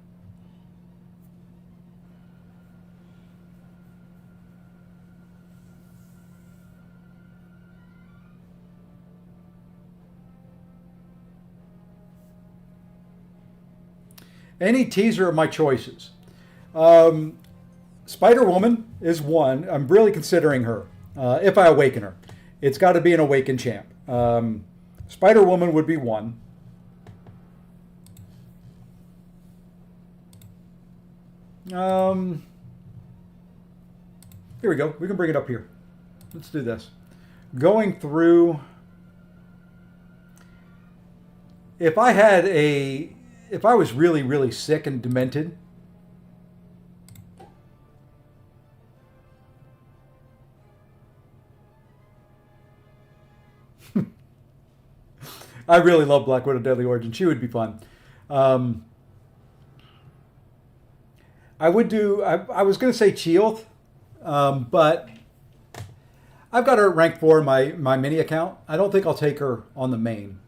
Any teaser of my choices. Spider Woman is one. I'm really considering her. If I awaken her, it's got to be an awakened champ. Spider Woman would be one. Here we go. We can bring it up here. Let's do this. Going through. If I was really, really sick and demented, I really love Black Widow Deadly Origin. She would be fun. I would do, I was going to say Chioth, but I've got her at rank 4 in my mini account. I don't think I'll take her on the main.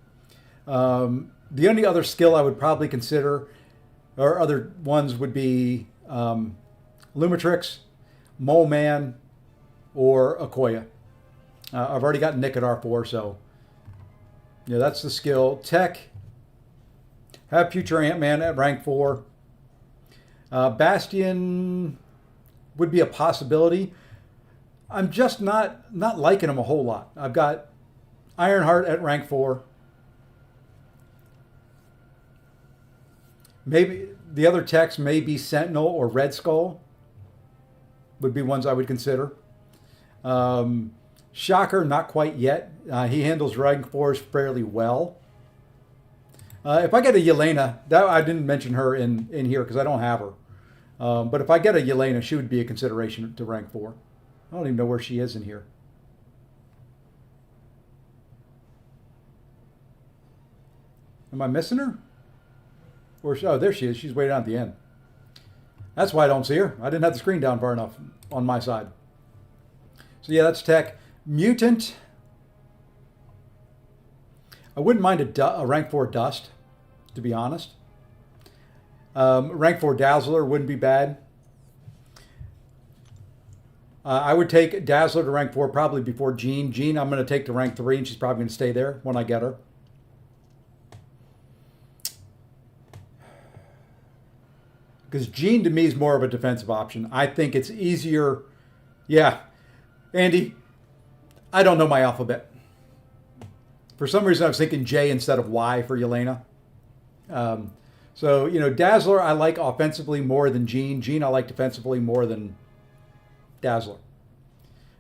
The only other skill I would probably consider, or other ones, would be Lumitrix, Mole Man, or Okoye. I've already got Nick at R4, so yeah, that's the skill. Tech, have Future Ant-Man at rank 4. Bastion would be a possibility. I'm just not liking him a whole lot. I've got Ironheart at rank 4. Maybe the other techs may be Sentinel or Red Skull. Would be ones I would consider. Shocker, not quite yet. He handles rank 4s fairly well. If I get a Yelena, that I didn't mention her in here because I don't have her. But if I get a Yelena, she would be a consideration to rank 4. I don't even know where she is in here. Am I missing her? Oh, there she is. She's way down at the end. That's why I don't see her. I didn't have the screen down far enough on my side. So yeah, that's tech. Mutant. I wouldn't mind a rank 4 Dust, to be honest. Rank 4 Dazzler wouldn't be bad. I would take Dazzler to rank 4 probably before Jean. Jean I'm going to take to rank 3, and she's probably going to stay there when I get her. Because Jean to me is more of a defensive option. I think it's easier. Yeah, Andy, I don't know my alphabet. For some reason I was thinking J instead of Y for Yelena. So, you know, Dazzler I like offensively more than Jean. Jean I like defensively more than Dazzler.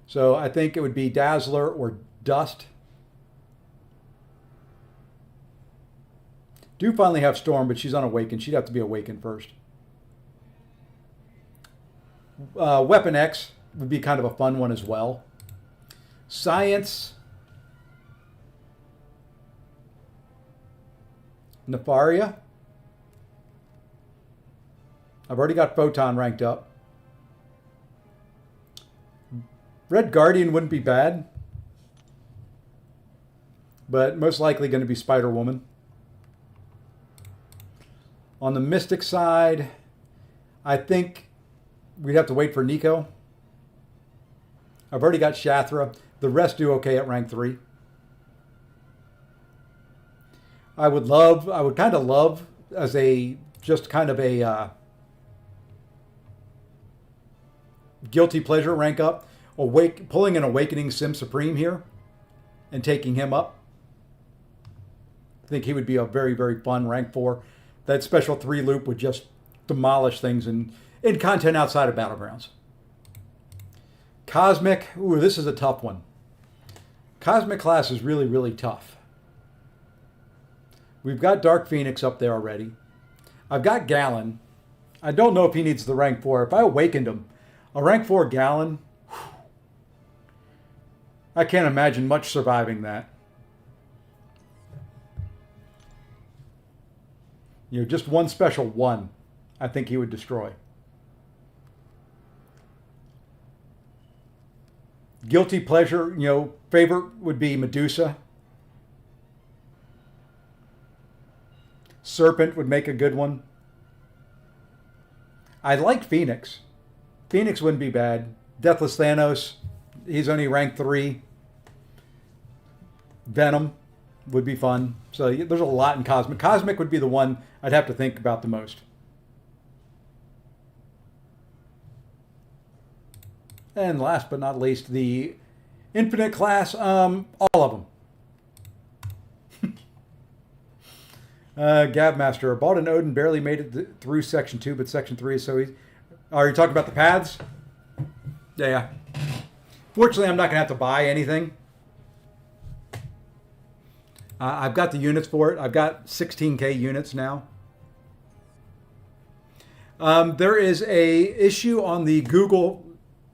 So I think it would be Dazzler or Dust. Do finally have Storm, but she's unawakened. She'd have to be awakened first. Weapon X would be kind of a fun one as well. Science. Nefaria. I've already got Photon ranked up. Red Guardian wouldn't be bad, but most likely going to be Spider Woman. On the Mystic side, I think we'd have to wait for Nico. I've already got Shathra. The rest do okay at rank 3. I would kind of love as just kind of a guilty pleasure rank up, pulling an Awakening Sim Supreme here and taking him up. I think he would be a very, very fun rank 4. That special 3 loop would just demolish things in content outside of Battlegrounds. Cosmic, ooh, this is a tough one. Cosmic class is really, really tough. We've got Dark Phoenix up there already. I've got Gallon. I don't know if he needs the rank 4. If I awakened him, a rank 4 Gallon, I can't imagine much surviving that. You know, just one special one, I think he would destroy. Guilty pleasure, you know, favorite would be Medusa. Serpent would make a good one. I like Phoenix. Phoenix wouldn't be bad. Deathless Thanos, he's only rank 3. Venom would be fun. So there's a lot in Cosmic. Cosmic would be the one I'd have to think about the most. And last but not least, the Infinite class, all of them. Gabmaster, bought an Odin, barely made it through section 2, but section 3, so he's... Are you talking about the paths? Yeah. Fortunately, I'm not going to have to buy anything. I've got the units for it. I've got 16K units now. There is a issue on the Google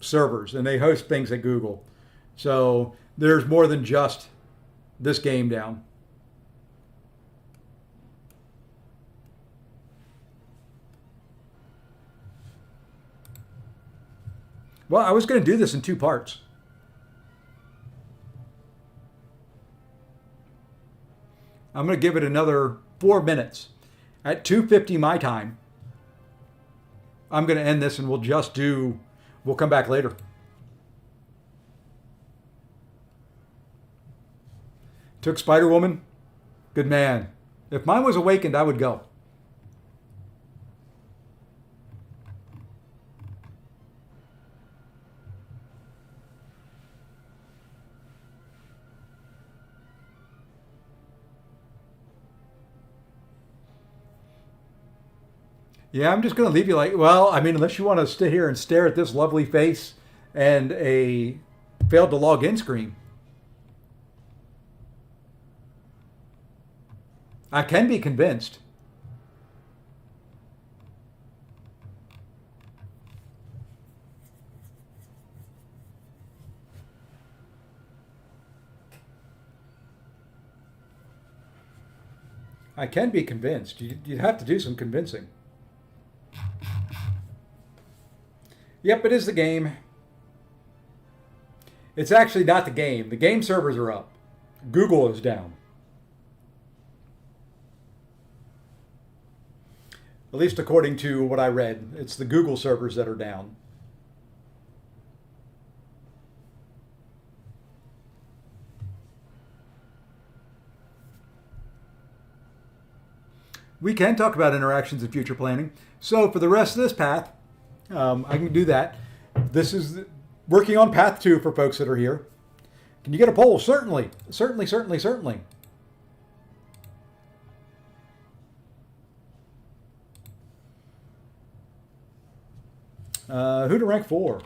servers, and they host things at Google. So there's more than just this game down. Well, I was going to do this in 2 parts. I'm going to give it another 4 minutes. At 2:50 my time, I'm going to end this and we'll come back later. Took Spider-Woman. Good man. If mine was awakened, I would go. Yeah, I'm just going to leave you like, well, I mean, unless you want to sit here and stare at this lovely face and a failed to log in screen. I can be convinced. I can be convinced. You'd have to do some convincing. Yep, it is the game. It's actually not the game. The game servers are up. Google is down. At least according to what I read. It's the Google servers that are down. We can talk about interactions and future planning. So for the rest of this path, I can do that. This is working on path 2 for folks that are here. Can you get a poll? Certainly. Certainly, certainly, certainly. Who to rank 4?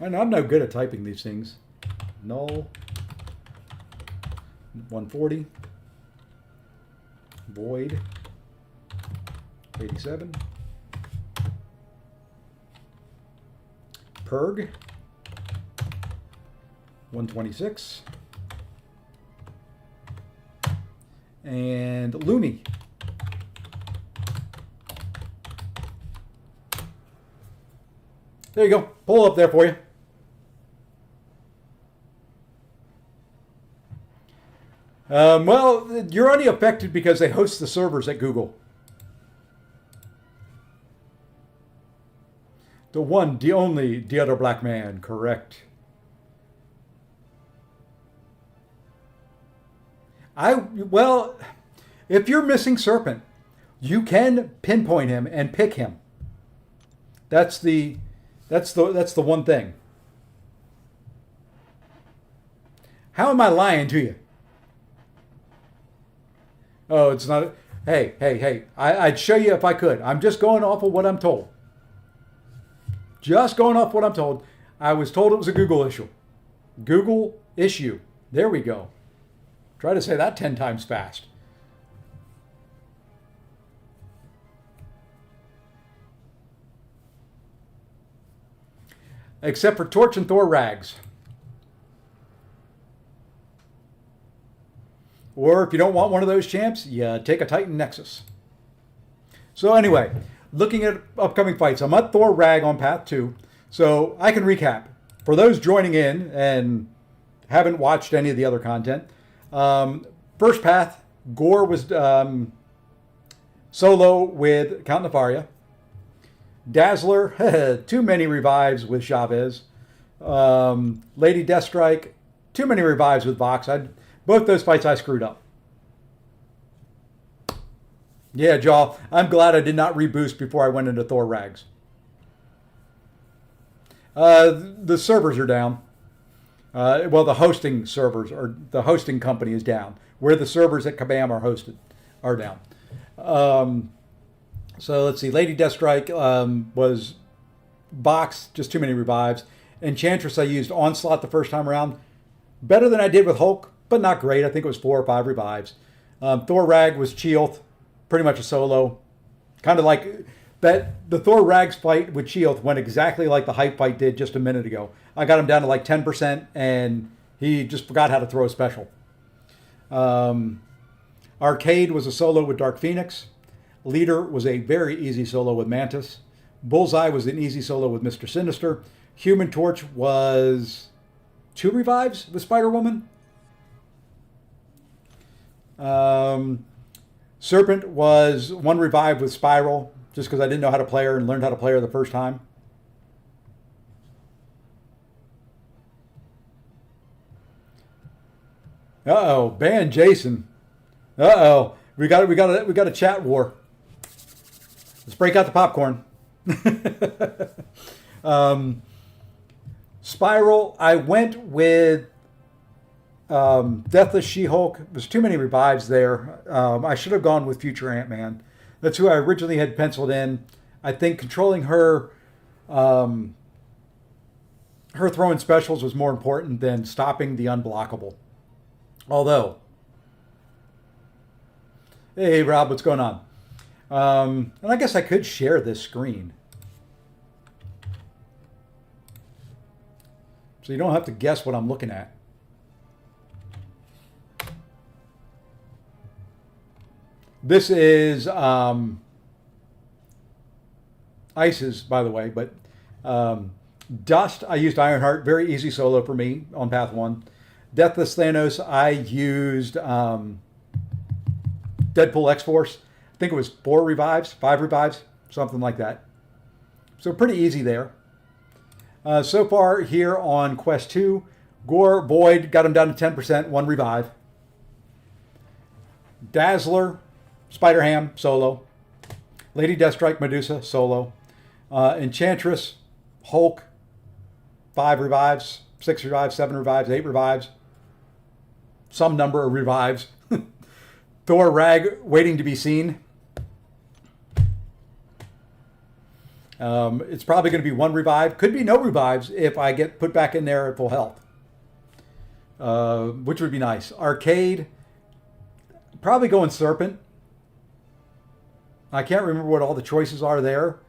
I know I'm no good at typing these things. Null. 140. Void. 87. Perg. 126. And Lumi. There you go. Pull up there for you. Well, you're only affected because they host the servers at Google. The one, the only, the other black man, correct. Well, if you're missing Serpent, you can pinpoint him and pick him. That's the one thing. How am I lying to you? Oh, it's not. Hey. I'd show you if I could. I'm just going off of what I'm told. Just going off what I'm told. I was told it was a Google issue. Google issue. There we go. Try to say that 10 times fast. Except for Torch and Thor Rags. Or if you don't want one of those champs, you take a Titan Nexus. So anyway, looking at upcoming fights, I'm at Thor Rag on Path 2, so I can recap. For those joining in and haven't watched any of the other content, first path, Gore was solo with Count Nefaria. Dazzler, too many revives with Chavez. Lady Deathstrike, too many revives with Vox. Both those fights I screwed up. Yeah, Jaw, I'm glad I did not reboost before I went into Thor Rags. The servers are down. Well, the hosting servers or the hosting company is down. Where the servers at Kabam are hosted are down. So let's see. Lady Deathstrike was box, just too many revives. Enchantress I used Onslaught the first time around. Better than I did with Hulk, but not great. I think it was 4 or 5 revives. Thor Rag was Cheoth, pretty much a solo. Kind of like that. The Thor Rags fight with Cheoth went exactly like the hype fight did just a minute ago. I got him down to like 10%, and he just forgot how to throw a special. Arcade was a solo with Dark Phoenix. Leader was a very easy solo with Mantis. Bullseye was an easy solo with Mr. Sinister. Human Torch was 2 revives with Spider-Woman. Serpent was 1 revive with Spiral, just because I didn't know how to play her and learned how to play her the first time. Uh-oh, ban Jason. Uh-oh, we got a chat war. Let's break out the popcorn. Spiral, I went with Deathless She-Hulk. There's too many revives there. I should have gone with Future Ant-Man. That's who I originally had penciled in. I think controlling her, her throwing specials was more important than stopping the unblockable. Although, hey Rob, what's going on? And I guess I could share this screen. So you don't have to guess what I'm looking at. This is Ice's, by the way, but Dust, I used Ironheart, very easy solo for me on Path 1. Deathless Thanos, I used Deadpool X-Force. I think it was 4 revives, 5 revives, something like that. So pretty easy there. So far here on Quest 2, Gore, Void, got him down to 10%, 1 revive. Dazzler, Spider-Ham, solo. Lady Deathstrike, Medusa, solo. Enchantress, Hulk, 5 revives, 6 revives, 7 revives, 8 revives. Some number of revives. Thor Rag, waiting to be seen. It's probably going to be 1 revive. Could be no revives if I get put back in there at full health. Which would be nice. Arcade, probably going Serpent. I can't remember what all the choices are there.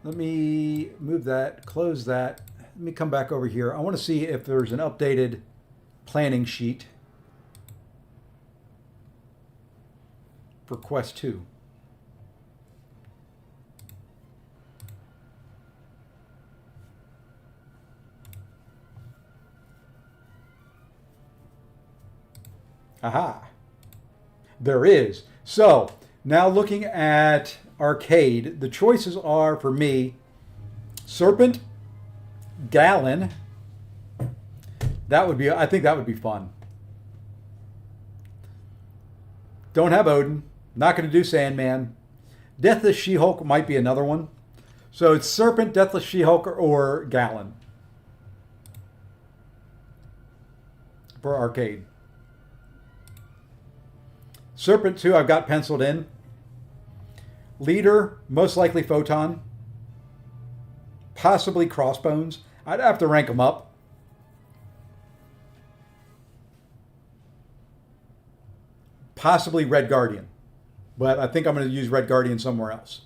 Let me move that, close that. Let me come back over here. I want to see if there's an updated planning sheet for Quest 2. Aha. There is. So, now looking at Arcade, the choices are, for me, Serpent, Gallon. That would be, I think that would be fun. Don't have Odin. Not going to do Sandman. Deathless She-Hulk might be another one. So it's Serpent, Deathless She-Hulk, or Gallon for Arcade. Serpent 2, I've got penciled in. Leader, most likely Photon. Possibly Crossbones. I'd have to rank them up. Possibly Red Guardian. But I think I'm going to use Red Guardian somewhere else.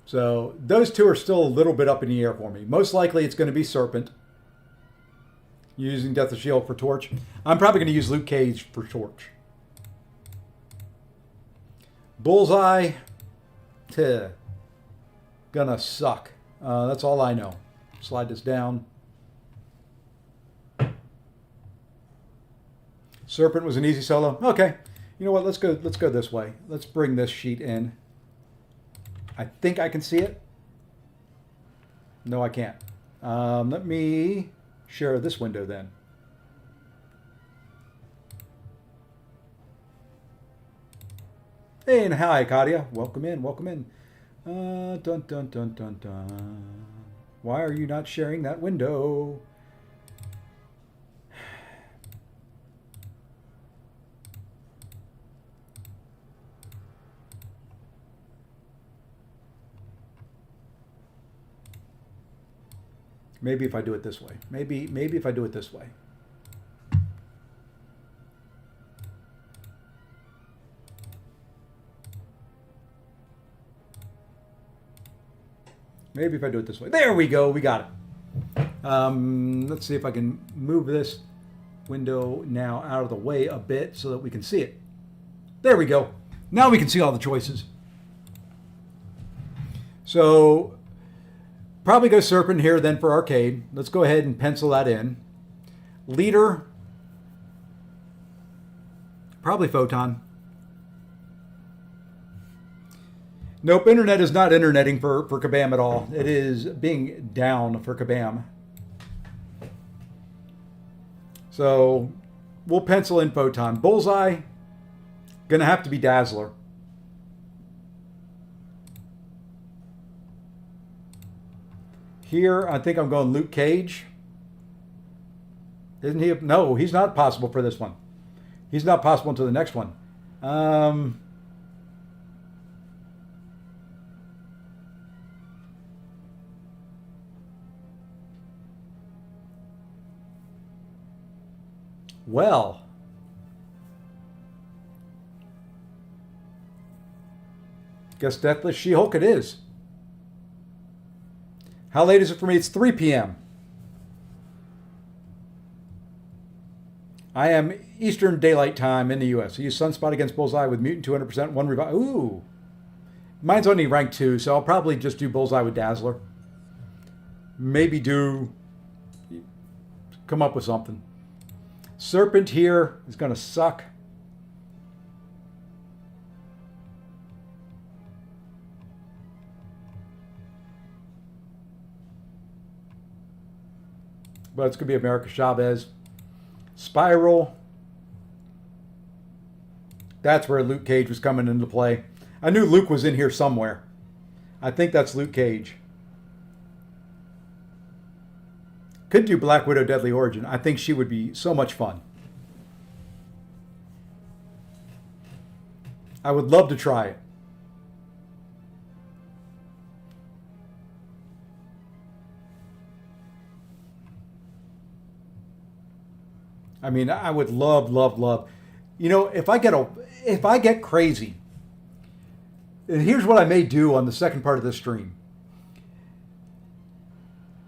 So those two are still a little bit up in the air for me. Most likely it's going to be Serpent. Using Death of Shield for Torch. I'm probably going to use Luke Cage for Torch. Bullseye. Gonna suck. That's all I know. Slide this down. Serpent was an easy solo. Okay. You know what? Let's go this way. Let's bring this sheet in. I think I can see it. No, I can't. Let me share this window then. Hey, and hi, Kadia. Welcome in, welcome in. Dun, dun, dun, dun, dun. Why are you not sharing that window? Maybe if I do it this way. Maybe if I do it this way. Maybe if I do it this way. There we go. We got it. Let's see if I can move this window now out of the way a bit so that we can see it. There we go. Now we can see all the choices. So probably go Serpent here then for arcade. Let's go ahead and pencil that in. Leader, probably Photon. Nope, internet is not interneting for Kabam at all. It is being down for Kabam. So we'll pencil in Photon. Bullseye, gonna have to be Dazzler. Here, I think I'm going Luke Cage. Isn't he? No, he's not possible for this one. He's not possible until the next one. Well, guess Deathless She-Hulk it is. How late is it for me? It's 3 p.m. I am Eastern Daylight Time in the U.S. I use Sunspot against Bullseye with Mutant 200%, 1 revive. Ooh. Mine's only rank 2, so I'll probably just do Bullseye with Dazzler. Maybe come up with something. Serpent here is going to suck. But it's going to be America Chavez. Spiral. That's where Luke Cage was coming into play. I knew Luke was in here somewhere. I think that's Luke Cage. Could do Black Widow Deadly Origin. I think she would be so much fun. I would love to try it. I mean, I would love. You know, if I get crazy, and here's what I may do on the second part of this stream.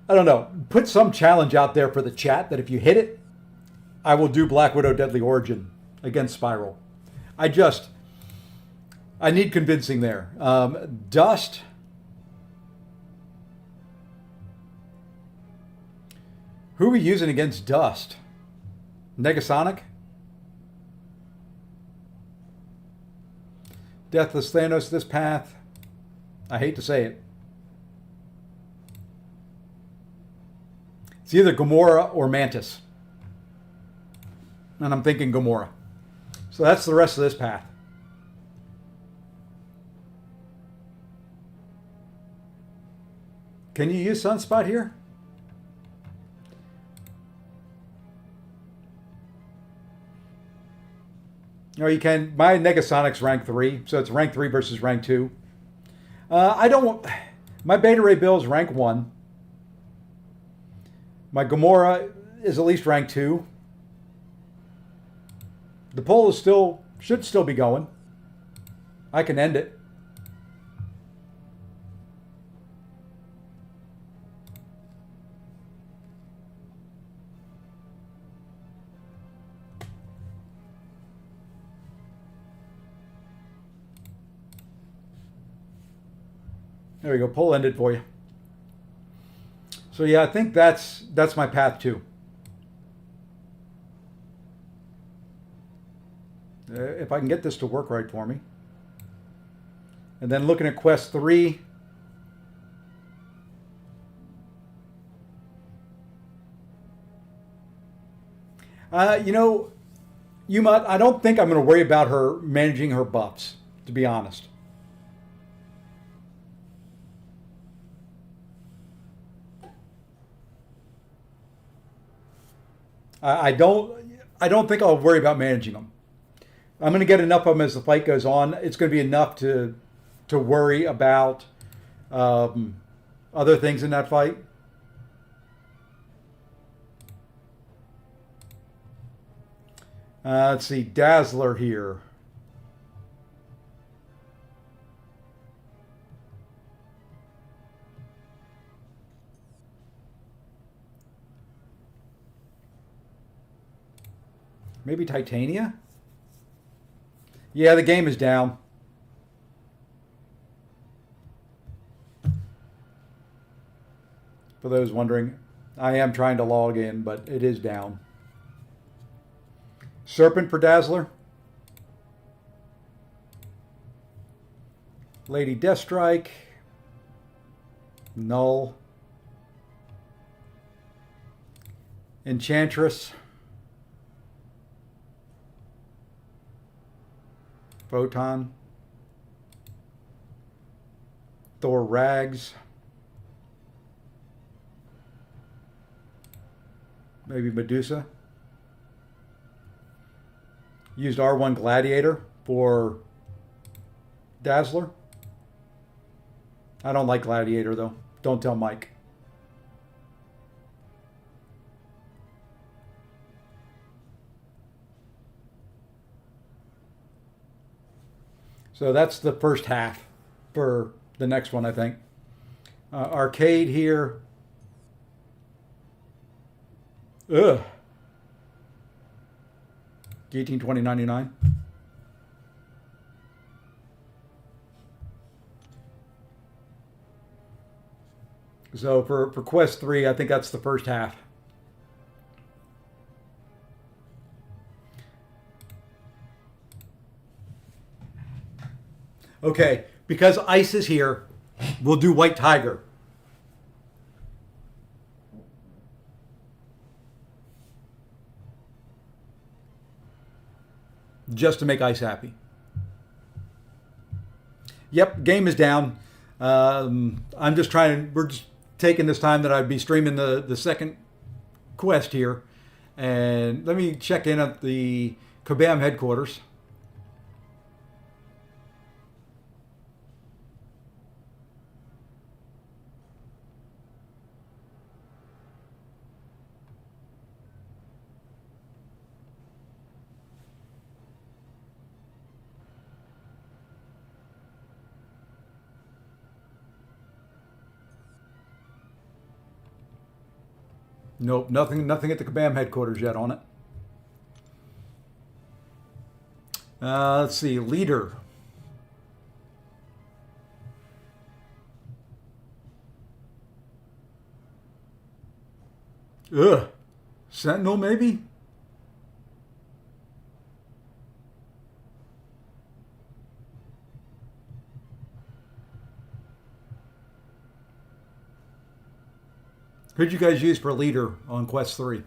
I don't know, put some challenge out there for the chat that if you hit it, I will do Black Widow Deadly Origin against Spiral. I need convincing there. Dust. Who are we using against Dust? Negasonic? Deathless Thanos this path. I hate to say it. It's either Gamora or Mantis. And I'm thinking Gamora. So that's the rest of this path. Can you use Sunspot here? No, you can. My Negasonic's rank 3, so it's rank 3 versus rank 2. My Beta Ray Bill is rank 1. My Gamora is at least rank 2. The poll is should still be going. I can end it. There we go. Poll ended for you. So yeah, I think that's my path too. If I can get this to work right for me. And then looking at quest 3. You know, I don't think I'm going to worry about her managing her buffs, to be honest. I don't. I don't think I'll worry about managing them. I'm going to get enough of them as the fight goes on. It's going to be enough to worry about um, other things in that fight. Let's see, Dazzler here. Maybe Titania? Yeah, the game is down. For those wondering, I am trying to log in, but it is down. Serpent for Dazzler. Lady Deathstrike. Null. Enchantress. Photon. Thor Rags. Maybe Medusa. Used R1 Gladiator for Dazzler. I don't like Gladiator though. Don't tell Mike. So that's the first half for the next one, I think. Arcade here. Ugh. Guillotine 2099. So for Quest 3, I think that's the first half. Okay, because Ice is here, we'll do White Tiger. Just to make Ice happy. Yep, game is down. I'm just trying. We're just taking this time that I'd be streaming the second quest here, and let me check in at the Kabam headquarters. Nope, nothing at the Kabam headquarters yet on it. Let's see, leader. Ugh, Sentinel maybe? Who'd you guys use for leader on Quest 3?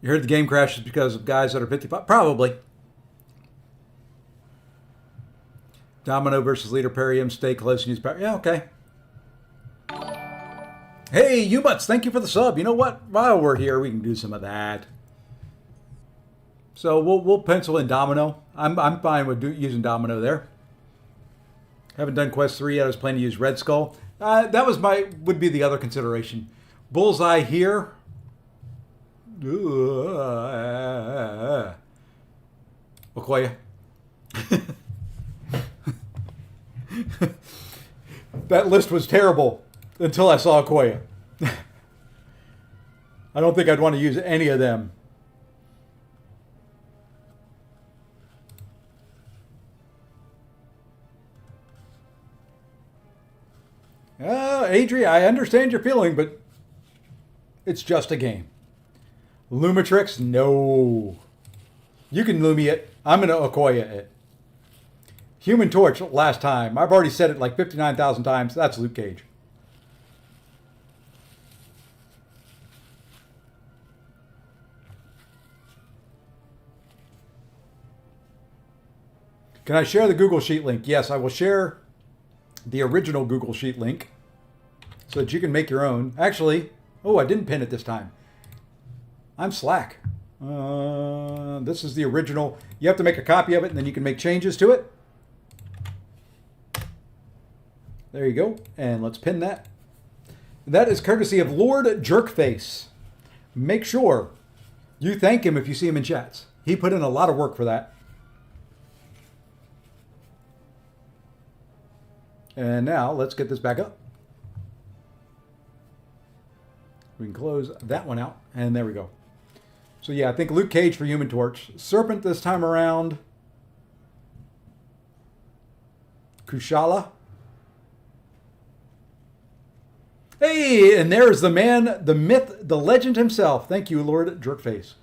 You heard the game crashes because of guys that are 55? Probably. Domino versus leader Perium. Stay close and use power. Yeah, okay. Hey, Umutz, thank you for the sub. You know what? While we're here, we can do some of that. So we'll pencil in Domino. I'm fine with using Domino there. Haven't done Quest 3 yet. I was planning to use Red Skull. That would be the other consideration. Bullseye here. Okoye. That list was terrible until I saw Okoye. I don't think I'd want to use any of them. Adri, I understand your feeling, but it's just a game. Lumitrix, no. You can Lumi it. I'm going to Okoye it. Human Torch, last time. I've already said it like 59,000 times. That's Luke Cage. Can I share the Google Sheet link? Yes, I will share the original Google Sheet link so that you can make your own. Actually, oh, I didn't pin it this time. I'm slack. This is the original. You have to make a copy of it and then you can make changes to it. There you go. And let's pin that. That is courtesy of Lord Jerkface. Make sure you thank him if you see him in chats. He put in a lot of work for that. And now let's get this back up. We can close that one out. And there we go. So yeah, I think Luke Cage for Human Torch. Serpent this time around. Kushala. Hey, and there's the man, the myth, the legend himself. Thank you, Lord Jerkface.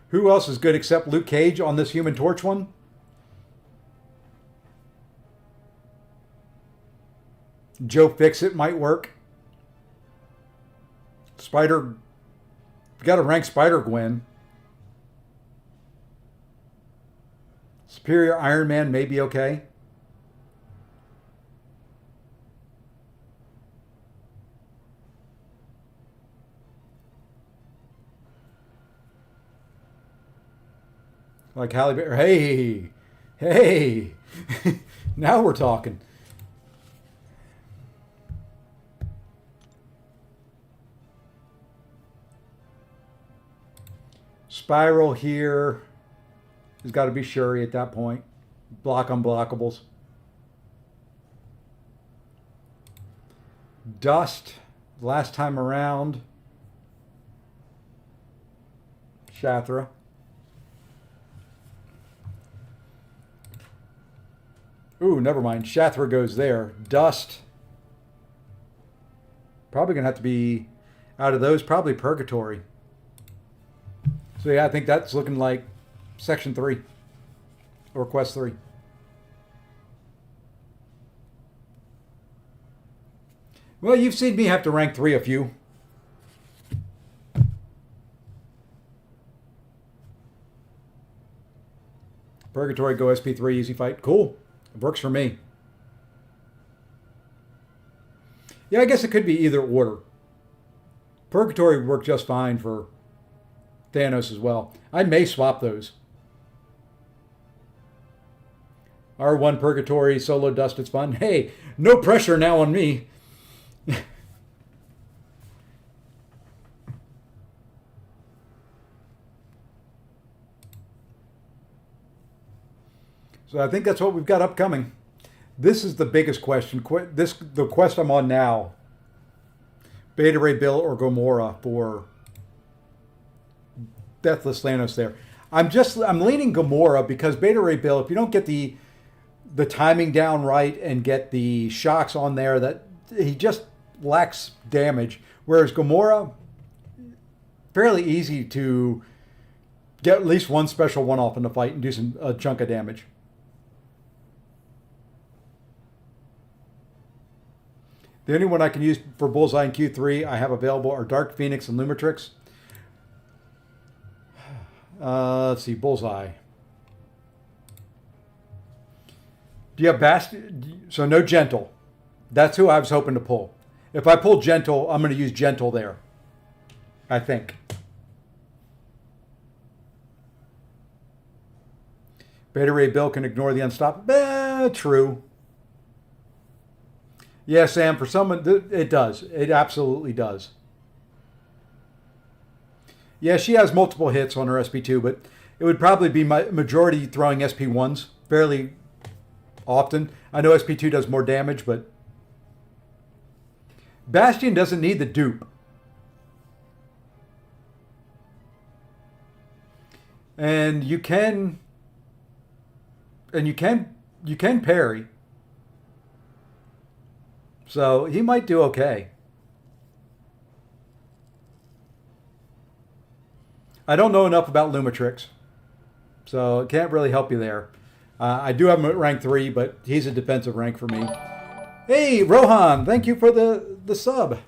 Who else is good except Luke Cage on this Human Torch one? Joe Fixit might work. Spider, you got to rank Spider Gwen. Superior Iron Man may be okay. Like Halle Berry. Hey. Now we're talking. Spiral here. There's got to be Shuri at that point. Block unblockables. Dust. Last time around. Shathra. Ooh, never mind. Shathra goes there. Dust. Probably going to have to be, out of those, probably Purgatory. So yeah, I think that's looking like Section 3. Or Quest 3. Well, you've seen me have to rank 3 a few. Purgatory, go SP3, easy fight. Cool. It works for me. Yeah, I guess it could be either order. Purgatory would work just fine for Thanos as well. I may swap those. R1 Purgatory, solo Dust, it's fun. Hey, no pressure now on me. So I think that's what we've got upcoming. This is the biggest question. The quest I'm on now. Beta Ray Bill or Gamora for Deathless Thanos there. I'm leaning Gamora because Beta Ray Bill, if you don't get the timing down right and get the shocks on there, that he just lacks damage. Whereas Gamora, fairly easy to get at least one special one-off in the fight and do a chunk of damage. The only one I can use for Bullseye in Q3 I have available are Dark Phoenix and Lumitrix. Let's see, Bullseye. Do you have Bastion? So no Gentle. That's who I was hoping to pull. If I pull Gentle, I'm going to use Gentle there. I think. Beta Ray Bill can ignore the Unstoppable. True. Yeah, Sam, for someone, it does. It absolutely does. Yeah, she has multiple hits on her SP2, but it would probably be my majority throwing SP1s fairly often. I know SP2 does more damage, but Bastion doesn't need the dupe. And you can parry. So he might do okay. I don't know enough about Lumatrix, so can't really help you there. I do have him at rank 3, but he's a defensive rank for me. Hey, Rohan, thank you for the sub.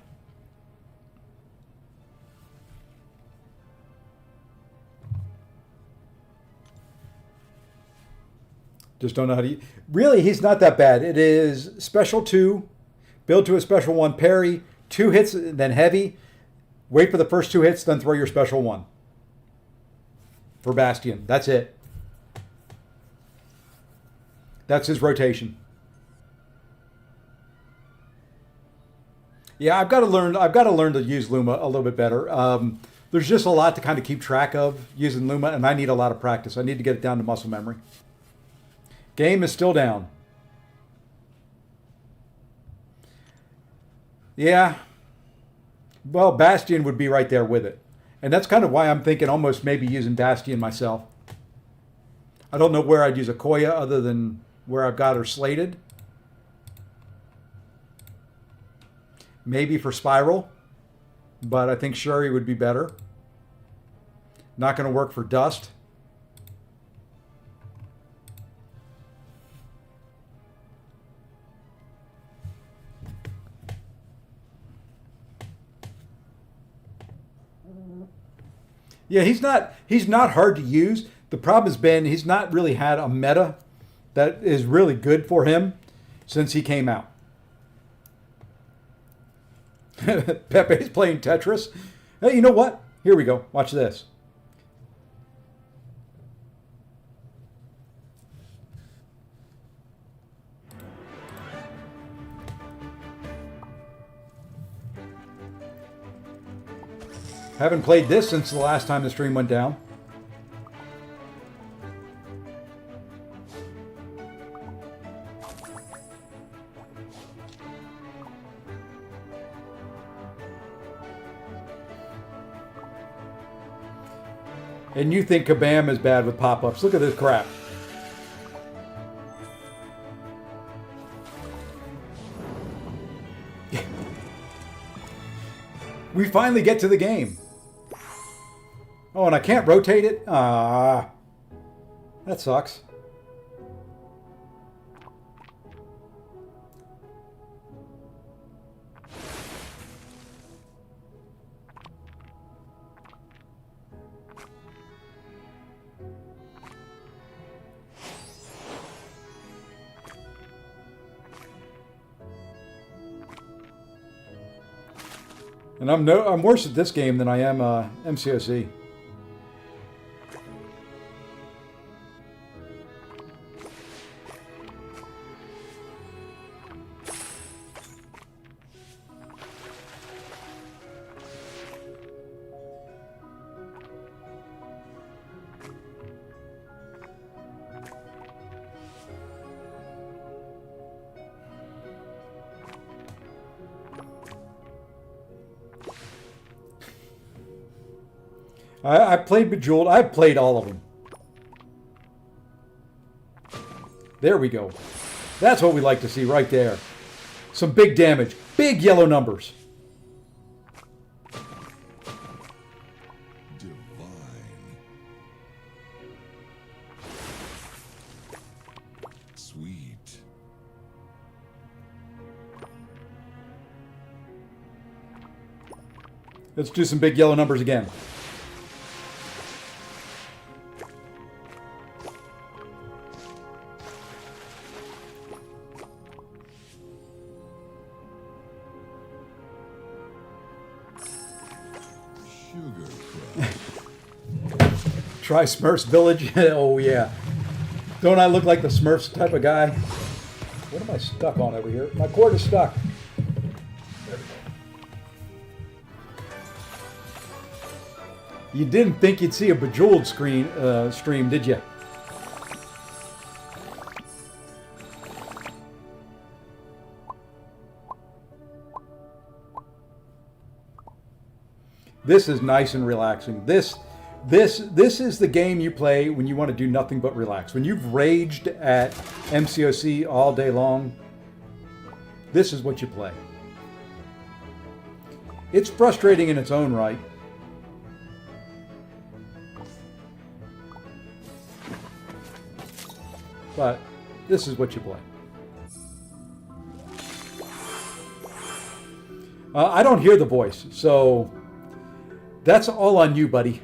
Just don't know how to... Really, he's not that bad. It is special 2, build to a special 1, parry, 2 hits, then heavy. Wait for the first 2 hits, then throw your special 1. For Bastion. That's it. That's his rotation. Yeah, I've got to learn to use Luma a little bit better. There's just a lot to kind of keep track of using Luma, and I need a lot of practice. I need to get it down to muscle memory. Game is still down. Yeah. Well, Bastion would be right there with it. And that's kind of why I'm thinking almost maybe using Bastion myself. I don't know where I'd use a Koya other than where I've got her slated. Maybe for Spiral. But I think Shuri would be better. Not going to work for Dust. Yeah, he's not hard to use. The problem has been he's not really had a meta that is really good for him since he came out. Pepe's playing Tetris. Hey, you know what? Here we go. Watch this. Haven't played this since the last time the stream went down. And you think Kabam is bad with pop-ups. Look at this crap. We finally get to the game. Oh, and I can't rotate it? Ah, that sucks. And I'm worse at this game than I am MCOC. I played Bejeweled. I played all of them. There we go. That's what we like to see right there. Some big damage. Big yellow numbers. Divine. Sweet. Let's do some big yellow numbers again. Try Smurfs Village. Oh, yeah. Don't I look like the Smurfs type of guy? What am I stuck on over here? My cord is stuck. There we go. You didn't think you'd see a Bejeweled stream, did you? This is nice and relaxing. This is the game you play when you want to do nothing but relax. When you've raged at MCOC all day long, this is what you play. It's frustrating in its own right. But this is what you play. I don't hear the voice, so that's all on you, buddy.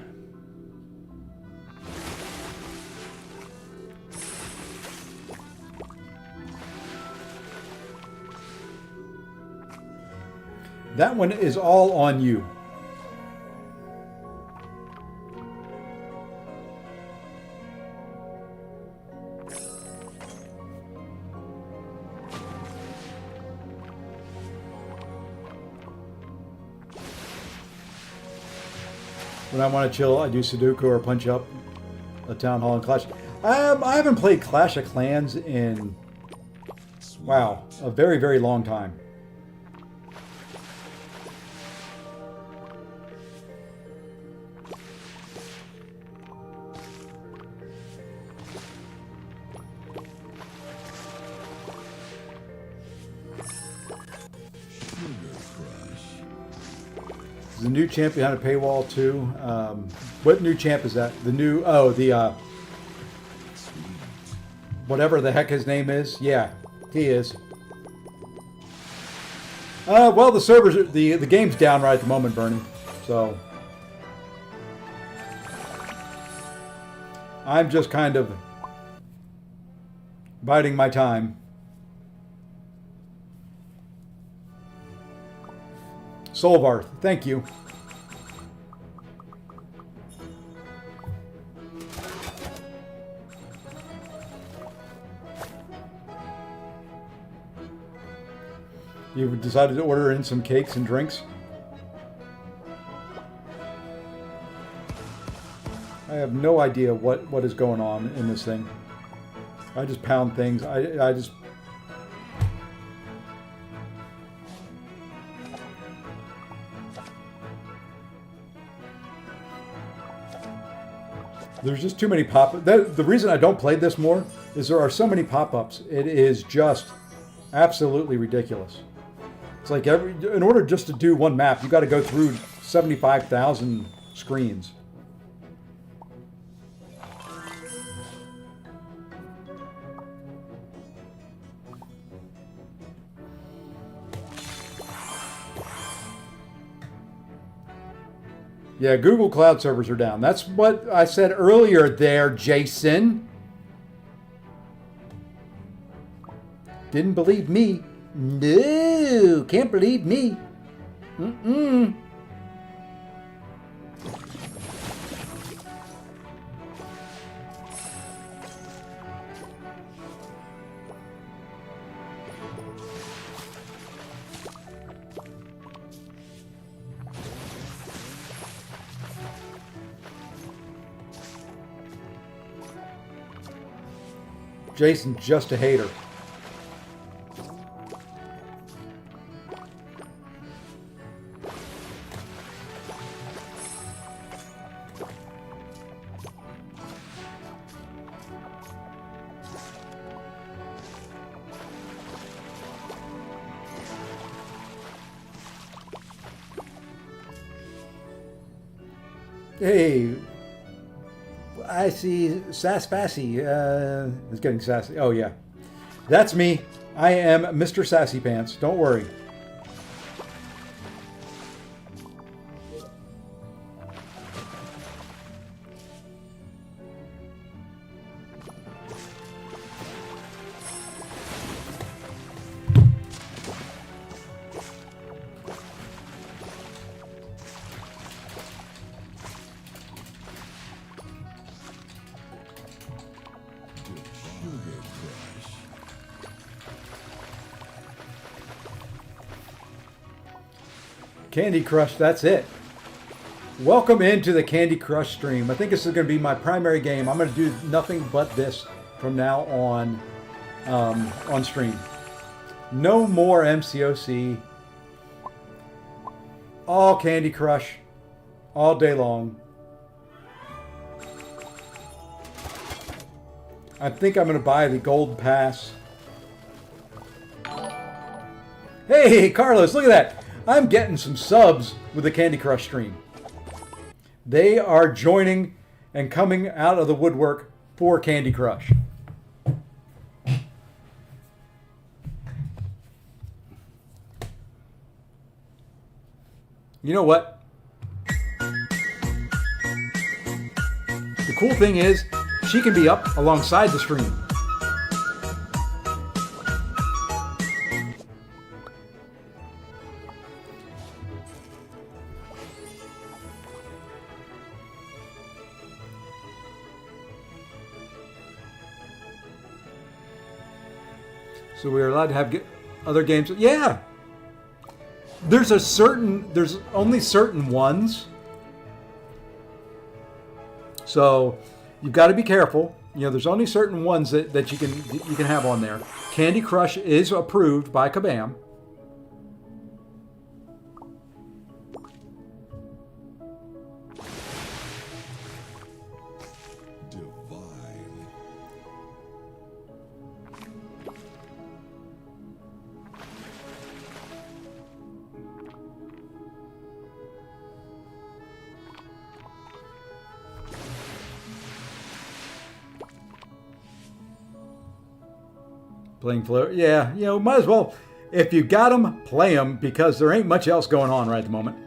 That one is all on you. When I want to chill, I do Sudoku or punch up a Town Hall and Clash. I haven't played Clash of Clans in, wow, a very, very long time. The new champ behind a paywall too. What new champ is that? The new whatever the heck his name is. Yeah, he is. Well, the servers, the game's down right at the moment, Bernie. So I'm just kind of biding my time. Solvarth, thank you. You've decided to order in some cakes and drinks? I have no idea what is going on in this thing. I just pound things. I just... There's just too many pop-ups. The reason I don't play this more is there are so many pop-ups. It is just absolutely ridiculous. It's like in order just to do one map, you got to go through 75,000 screens. Yeah, Google Cloud servers are down. That's what I said earlier there, Jason. Didn't believe me. No, can't believe me. Mm-mm. Jason's just a hater. Hey, I see Sass Fassy is getting sassy. Oh, yeah. That's me. I am Mr. Sassy Pants. Don't worry. Candy Crush, that's it. Welcome into the Candy Crush stream. I think this is going to be my primary game. I'm going to do nothing but this from now on stream. No more MCOC. All Candy Crush. All day long. I think I'm going to buy the Gold Pass. Hey, Carlos, look at that. I'm getting some subs with the Candy Crush stream. They are joining and coming out of the woodwork for Candy Crush. You know what? The cool thing is, she can be up alongside the stream. So we're allowed to have other games. Yeah. There's only certain ones. So you've got to be careful. You know, there's only certain ones that you can have on there. Candy Crush is approved by Kabam. Playing float, yeah, you know, might as well. If you got them, play them, because there ain't much else going on right at the moment.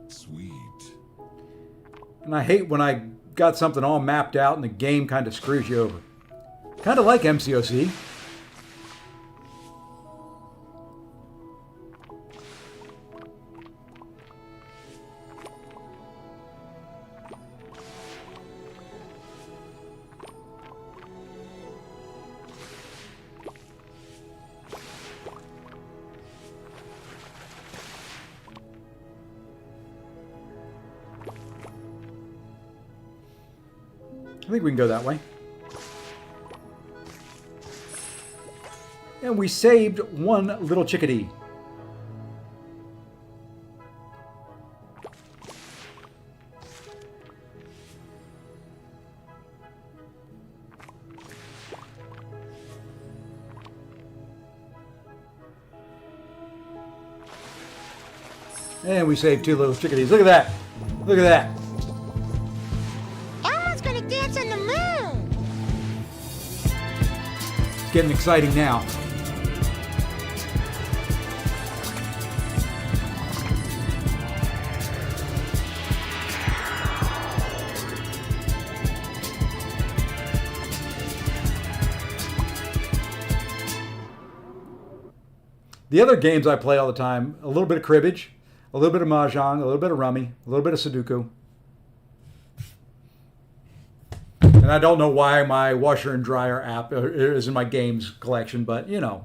Sweet. And I hate when I got something all mapped out and the game kind of screws you over. Kind of like MCOC. I think we can go that way. And we saved one little chickadee. And we saved two little chickadees. Look at that. Look at that. Getting exciting now. The other games I play all the time, a little bit of cribbage, a little bit of mahjong, a little bit of rummy, a little bit of Sudoku. And I don't know why my washer and dryer app is in my games collection, but you know.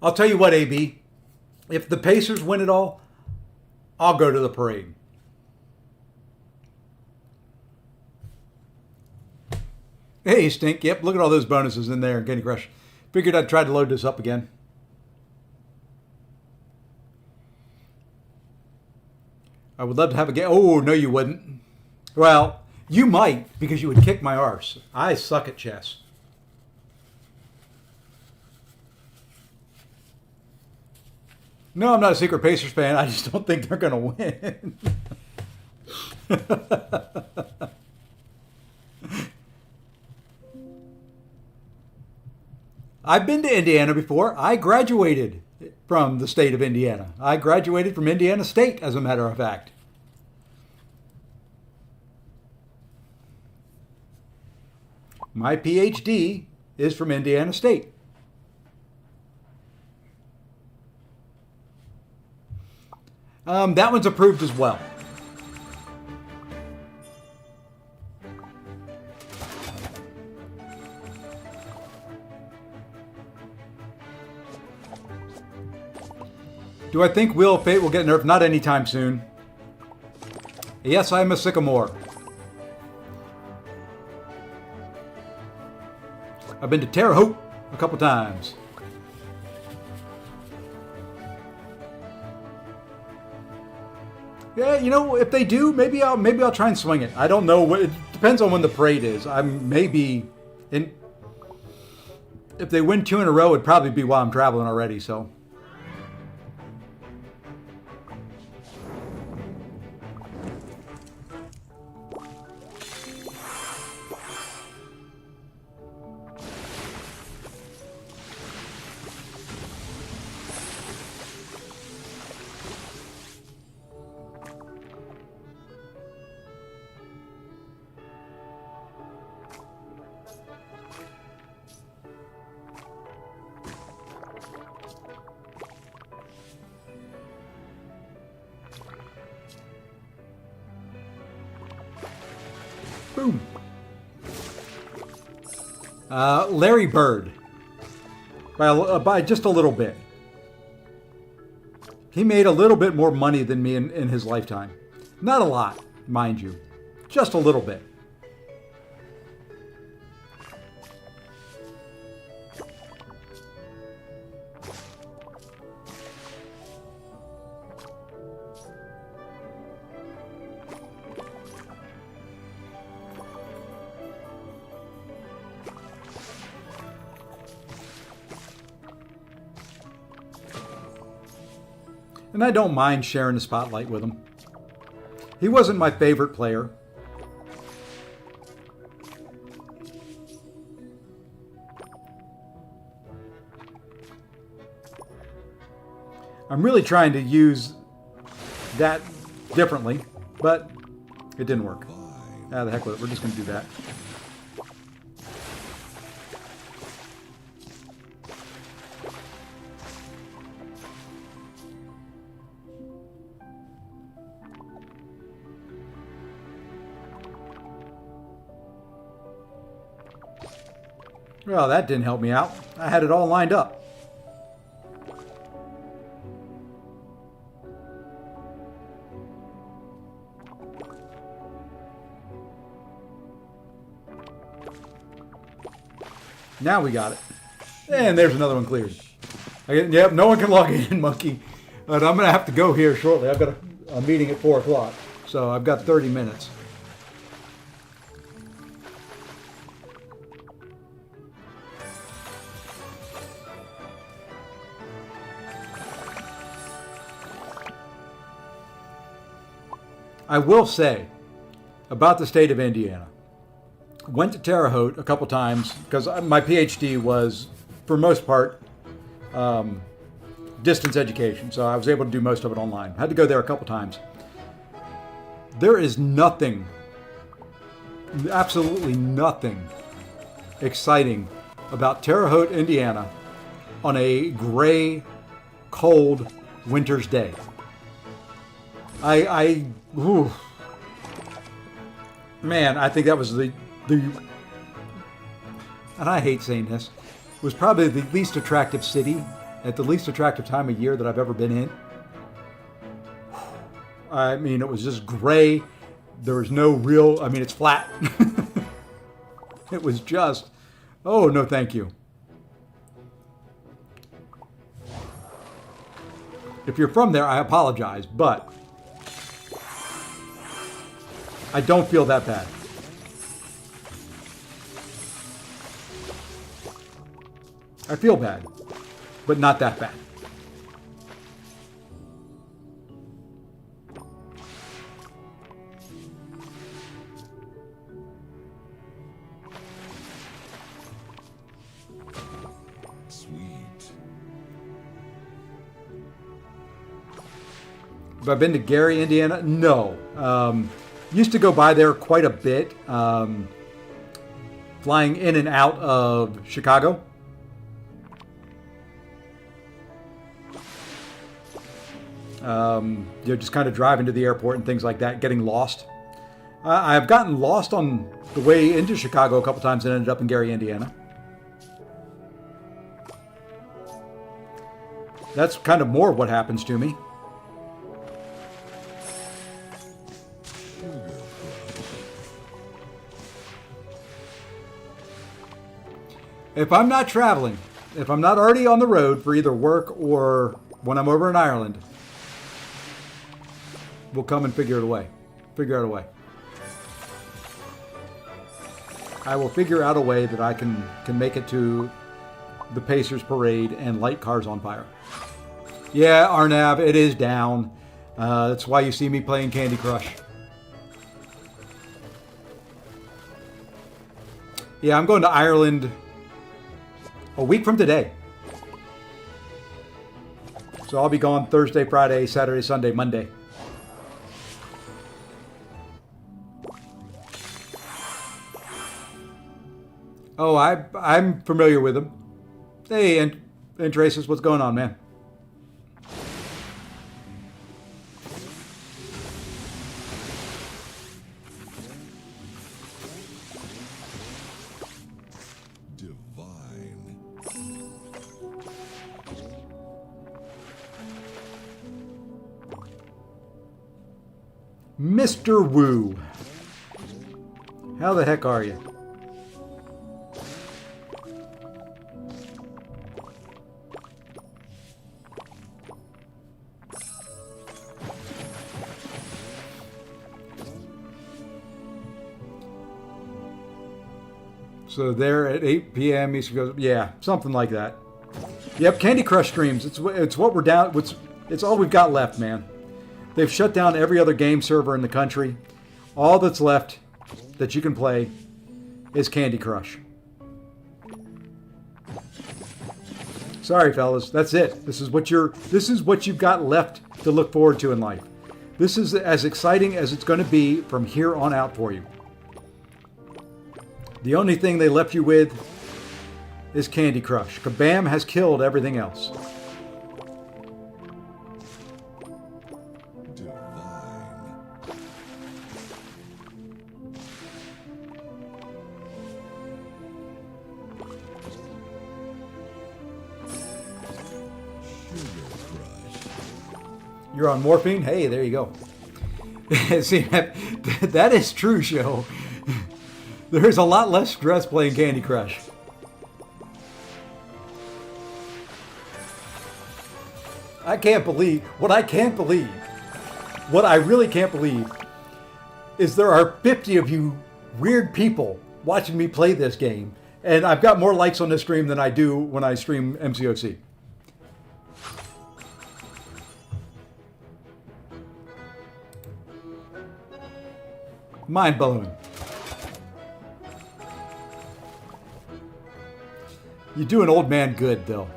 I'll tell you what, AB. If the Pacers win it all, I'll go to the parade. Hey, Stink. Yep, look at all those bonuses in there in Candy Crush. Figured I'd try to load this up again. I would love to have a game. Oh, no, you wouldn't. Well, you might, because you would kick my arse. I suck at chess. No, I'm not a secret Pacers fan. I just don't think they're going to win. I've been to Indiana before. I graduated from the state of Indiana. I graduated from Indiana State, as a matter of fact. My PhD is from Indiana State. That one's approved as well. Do I think Wheel of Fate will get nerfed? Not anytime soon. Yes, I'm a sycamore. I've been to Terre Haute a couple times. Yeah, you know, if they do, maybe I'll try and swing it. I don't know. It depends on when the parade is. I'm maybe in. If they win 2 in a row, it'd probably be while I'm traveling already. So. Boom. Larry Bird. By just a little bit. He made a little bit more money than me in his lifetime. Not a lot, mind you. Just a little bit. And I don't mind sharing the spotlight with him. He wasn't my favorite player. I'm really trying to use that differently, but it didn't work. Ah, the heck with it. We're just going to do that. Well, that didn't help me out. I had it all lined up. Now we got it. And there's another one cleared. Yep, no one can log in, monkey. But I'm going to have to go here shortly. I've got a meeting at 4 o'clock. So I've got 30 minutes. I will say about the state of Indiana. Went to Terre Haute a couple times because my PhD was, for most part, distance education. So I was able to do most of it online. Had to go there a couple times. There is nothing, absolutely nothing exciting about Terre Haute, Indiana on a gray, cold winter's day. Man, I think that was the, and I hate saying this, was probably the least attractive city at the least attractive time of year that I've ever been in. I mean, it was just gray. There was no real, I mean, it's flat. It was just, oh, no, thank you. If you're from there, I apologize, but I don't feel that bad. I feel bad, but not that bad. Sweet. Have I been to Gary, Indiana? No. Used to go by there quite a bit, flying in and out of Chicago. Just kind of driving to the airport and things like that, getting lost. I've gotten lost on the way into Chicago a couple times and ended up in Gary, Indiana. That's kind of more of what happens to me. If I'm not traveling, if I'm not already on the road for either work or when I'm over in Ireland, We'll come and figure it away. Figure out a way. I will figure out a way that I can make it to the Pacers parade and light cars on fire. Yeah, Arnav, it is down. That's why you see me playing Candy Crush. Yeah, I'm going to Ireland a week from today. So I'll be gone Thursday, Friday, Saturday, Sunday, Monday. Oh, I'm familiar with him. Hey, and Traces, what's going on, man? Divine. Mr. Wu. How the heck are you? So there at 8 p.m. Eastern Coast. Yeah, something like that. Yep, Candy Crush streams. It's what we're down. It's all we've got left, man. They've shut down every other game server in the country. All that's left that you can play is Candy Crush. Sorry, fellas. That's it. This is what you've got left to look forward to in life. This is as exciting as it's going to be from here on out for you. The only thing they left you with is Candy Crush. Kabam has killed everything else. Divine. Sugar Crush. You're on morphine? Hey, there you go. See, that is true, show. There's a lot less stress playing Candy Crush. What I really can't believe is there are 50 of you weird people watching me play this game, and I've got more likes on this stream than I do when I stream MCOC. Mind-blowing. You do an old man good, though.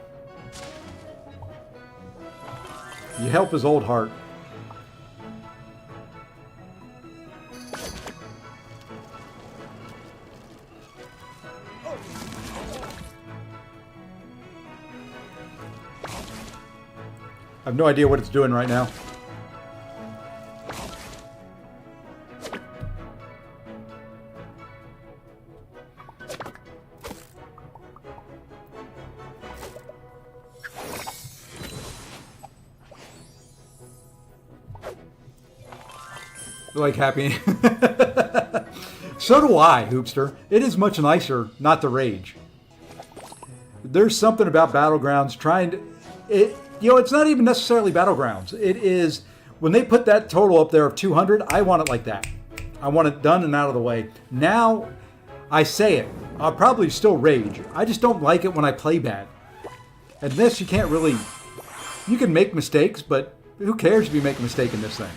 You help his old heart. I have no idea what it's doing right now. Like happy. So do I, Hoopster. It is much nicer not to rage. There's something about Battlegrounds trying to... it's not even necessarily Battlegrounds. It is... When they put that total up there of 200, I want it like that. I want it done and out of the way. Now, I say it. I'll probably still rage. I just don't like it when I play bad. And this, you can't really... You can make mistakes, but who cares if you make a mistake in this thing?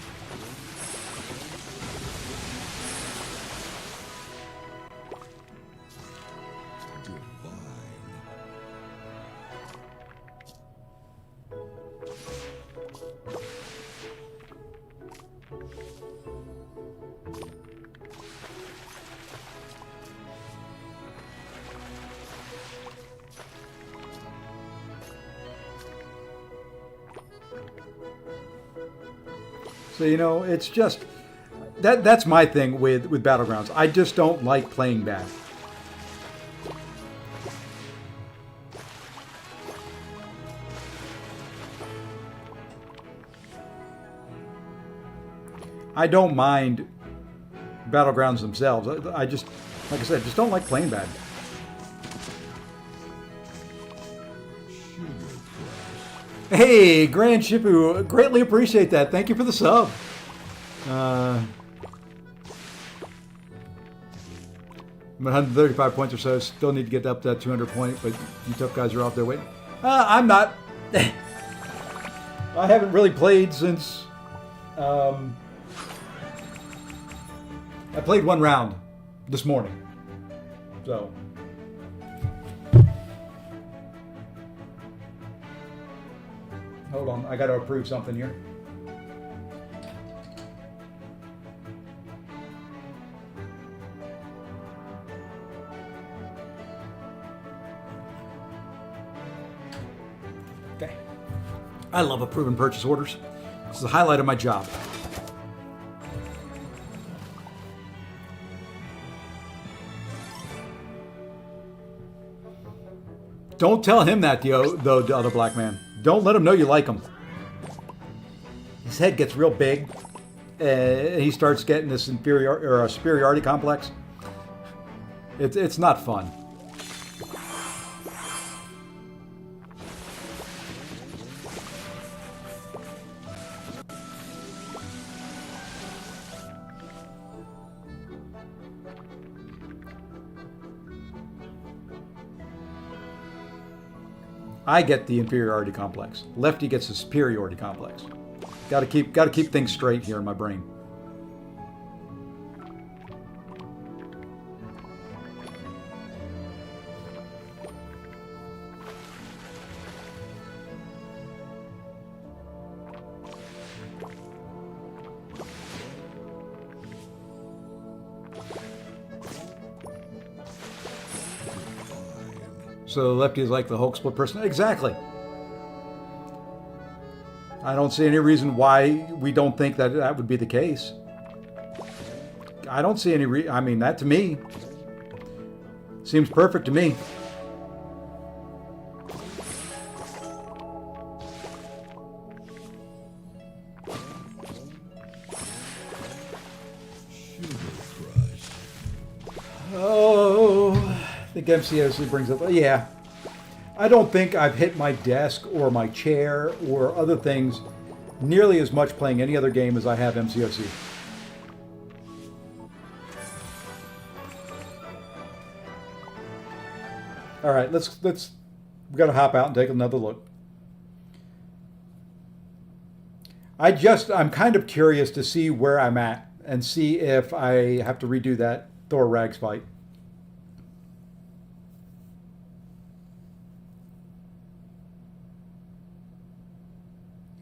So, it's just... That's my thing with Battlegrounds. I just don't like playing bad. I don't mind Battlegrounds themselves. I just, like I said, just don't like playing bad. Hey, Grand Shipu, greatly appreciate that. Thank you for the sub. I'm at 135 points or so. Still need to get up to that 200 point, but you tough guys are out there waiting. I'm not. I haven't really played since. I played one round this morning. So. Hold on, I got to approve something here. Okay. I love approving purchase orders. This is the highlight of my job. Don't tell him that, the other black man. Don't let him know you like him. His head gets real big, and he starts getting this superiority complex. It's not fun. I get the inferiority complex. Lefty gets the superiority complex. Got to keep things straight here in my brain. So lefty is like the Hulk split person. Exactly. I don't see any reason why we don't think that that would be the case. I don't see any I mean, that to me seems perfect to me. Oh, I think MCOC brings up, yeah. I don't think I've hit my desk or my chair or other things nearly as much playing any other game as I have MCOC. All right, let's we got to hop out and take another look. I'm kind of curious to see where I'm at and see if I have to redo that Thor Rags fight.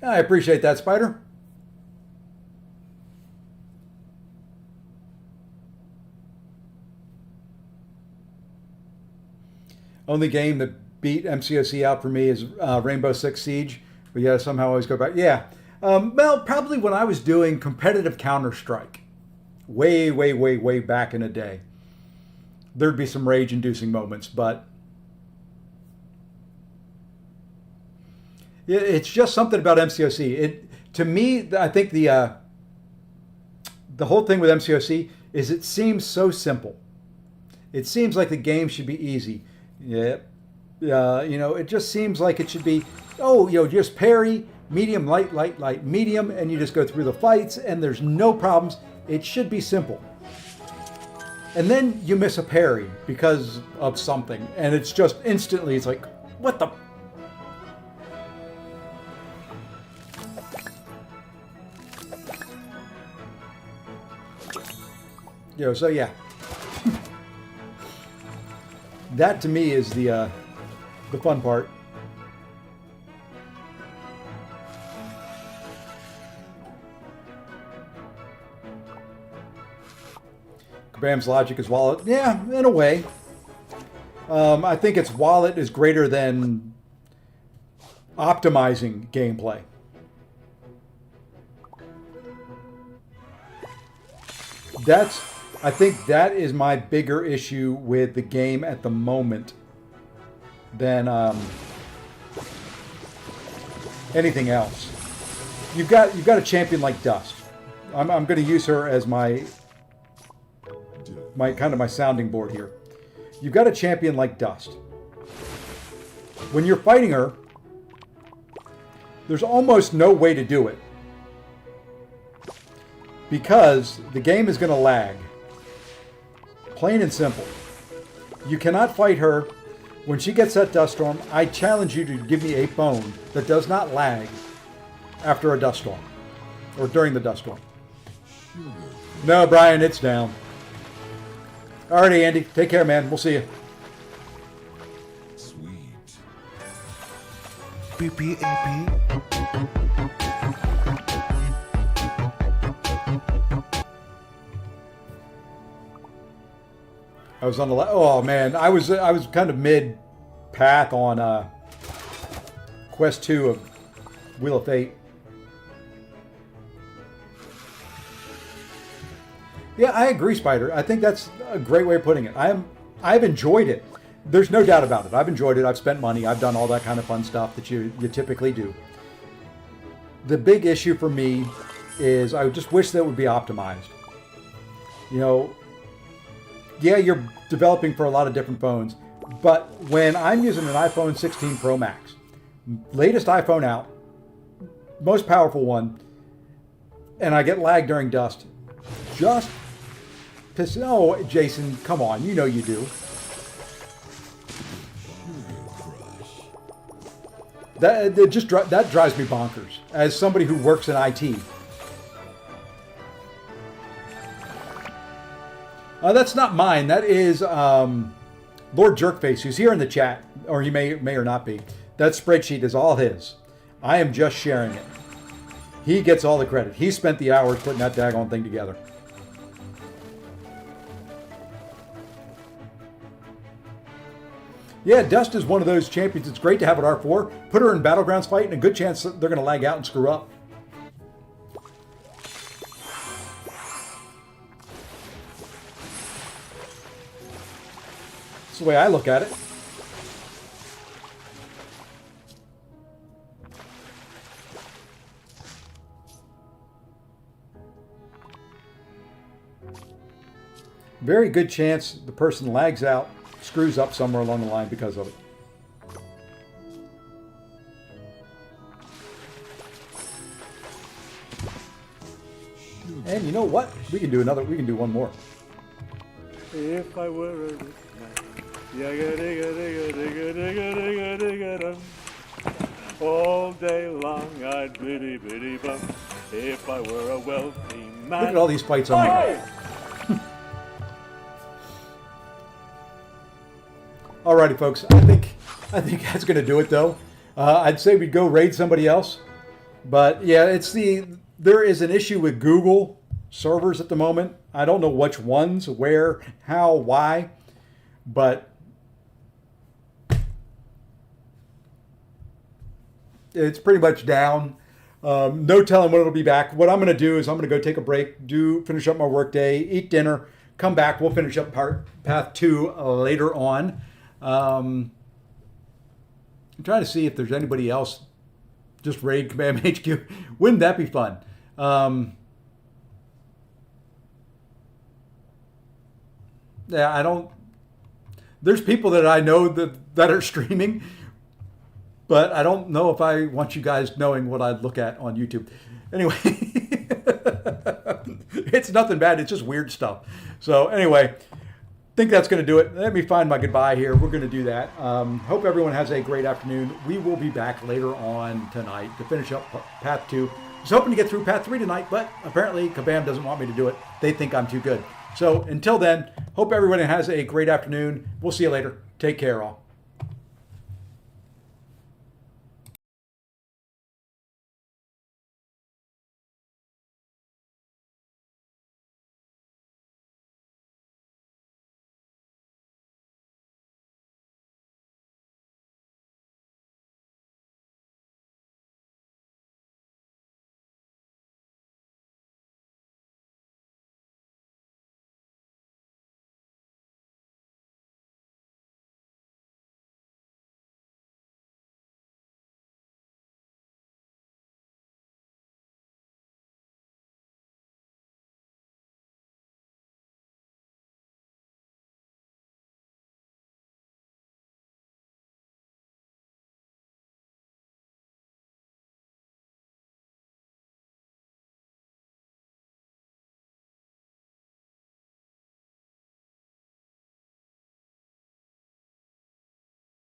I appreciate that, Spider. Only game that beat MCOC out for me is Rainbow Six Siege. But yeah, somehow I always go back. Yeah. Well, probably when I was doing competitive Counter-Strike. Way back in the day. There'd be some rage-inducing moments, but it's just something about MCOC. To me, I think the whole thing with MCOC is it seems so simple. It seems like the game should be easy. Yeah, it just seems like it should be, just parry, medium, light, medium, and you just go through the fights, and there's no problems. It should be simple. And then you miss a parry because of something, and it's just instantly, it's like, what the? So yeah. That to me is the fun part. Kabam's logic is wallet. Yeah, in a way. I think its wallet is greater than optimizing gameplay. I think that is my bigger issue with the game at the moment than anything else. You've got a champion like Dust. I'm going to use her as my sounding board here. You've got a champion like Dust. When you're fighting her, there's almost no way to do it. because the game is going to lag. Plain and simple. You cannot fight her. When she gets that dust storm, I challenge you to give me a phone that does not lag after a dust storm or during the dust storm. No, Brian, it's down. Alrighty, Andy. Take care, man. We'll see you. Sweet. PPAP. I was on the oh man, I was kind of mid path on Quest 2 of Wheel of Fate. Yeah, I agree, Spider. I think that's a great way of putting it. I've enjoyed it. There's no doubt about it. I've enjoyed it. I've spent money. I've done all that kind of fun stuff that you typically do. The big issue for me is I just wish that it would be optimized. You know, yeah, you're developing for a lot of different phones, but when I'm using an iPhone 16 Pro Max, latest iPhone out, most powerful one, and I get lag during dust, just piss. Oh, Jason, come on, you know you do. That drives me bonkers as somebody who works in IT. That's not mine. That is Lord Jerkface, who's here in the chat, or he may or not be. That spreadsheet is all his. I am just sharing it. He gets all the credit. He spent the hours putting that daggone thing together. Yeah, Dust is one of those champions. It's great to have at R4. Put her in Battlegrounds fight, and a good chance they're going to lag out and screw up. That's the way I look at it. Very good chance the person lags out, screws up somewhere along the line because of it. And you know what? We can do one more. If I were a rich man, all day long I'd biddy biddy bum. If I were a wealthy man. Look at all these fights on me. Alrighty, folks. I think that's gonna do it though. I'd say we'd go raid somebody else, but yeah, there is an issue with Google servers at the moment. I don't know which ones, where, how, why, but it's pretty much down. No telling when it'll be back. What I'm going to do is I'm going to go take a break, finish up my work day, eat dinner, come back. We'll finish up Path 2 later on. I'm trying to see if there's anybody else. Just raid Command HQ. Wouldn't that be fun? Yeah, I don't. There's people that I know that are streaming, but I don't know if I want you guys knowing what I look at on YouTube. Anyway, it's nothing bad. It's just weird stuff. So anyway, think that's going to do it. Let me find my goodbye here. We're going to do that. Hope everyone has a great afternoon. We will be back later on tonight to finish up Path 2. I was hoping to get through Path 3 tonight, but apparently Kabam doesn't want me to do it. They think I'm too good. So until then, hope everyone has a great afternoon. We'll see you later. Take care, all.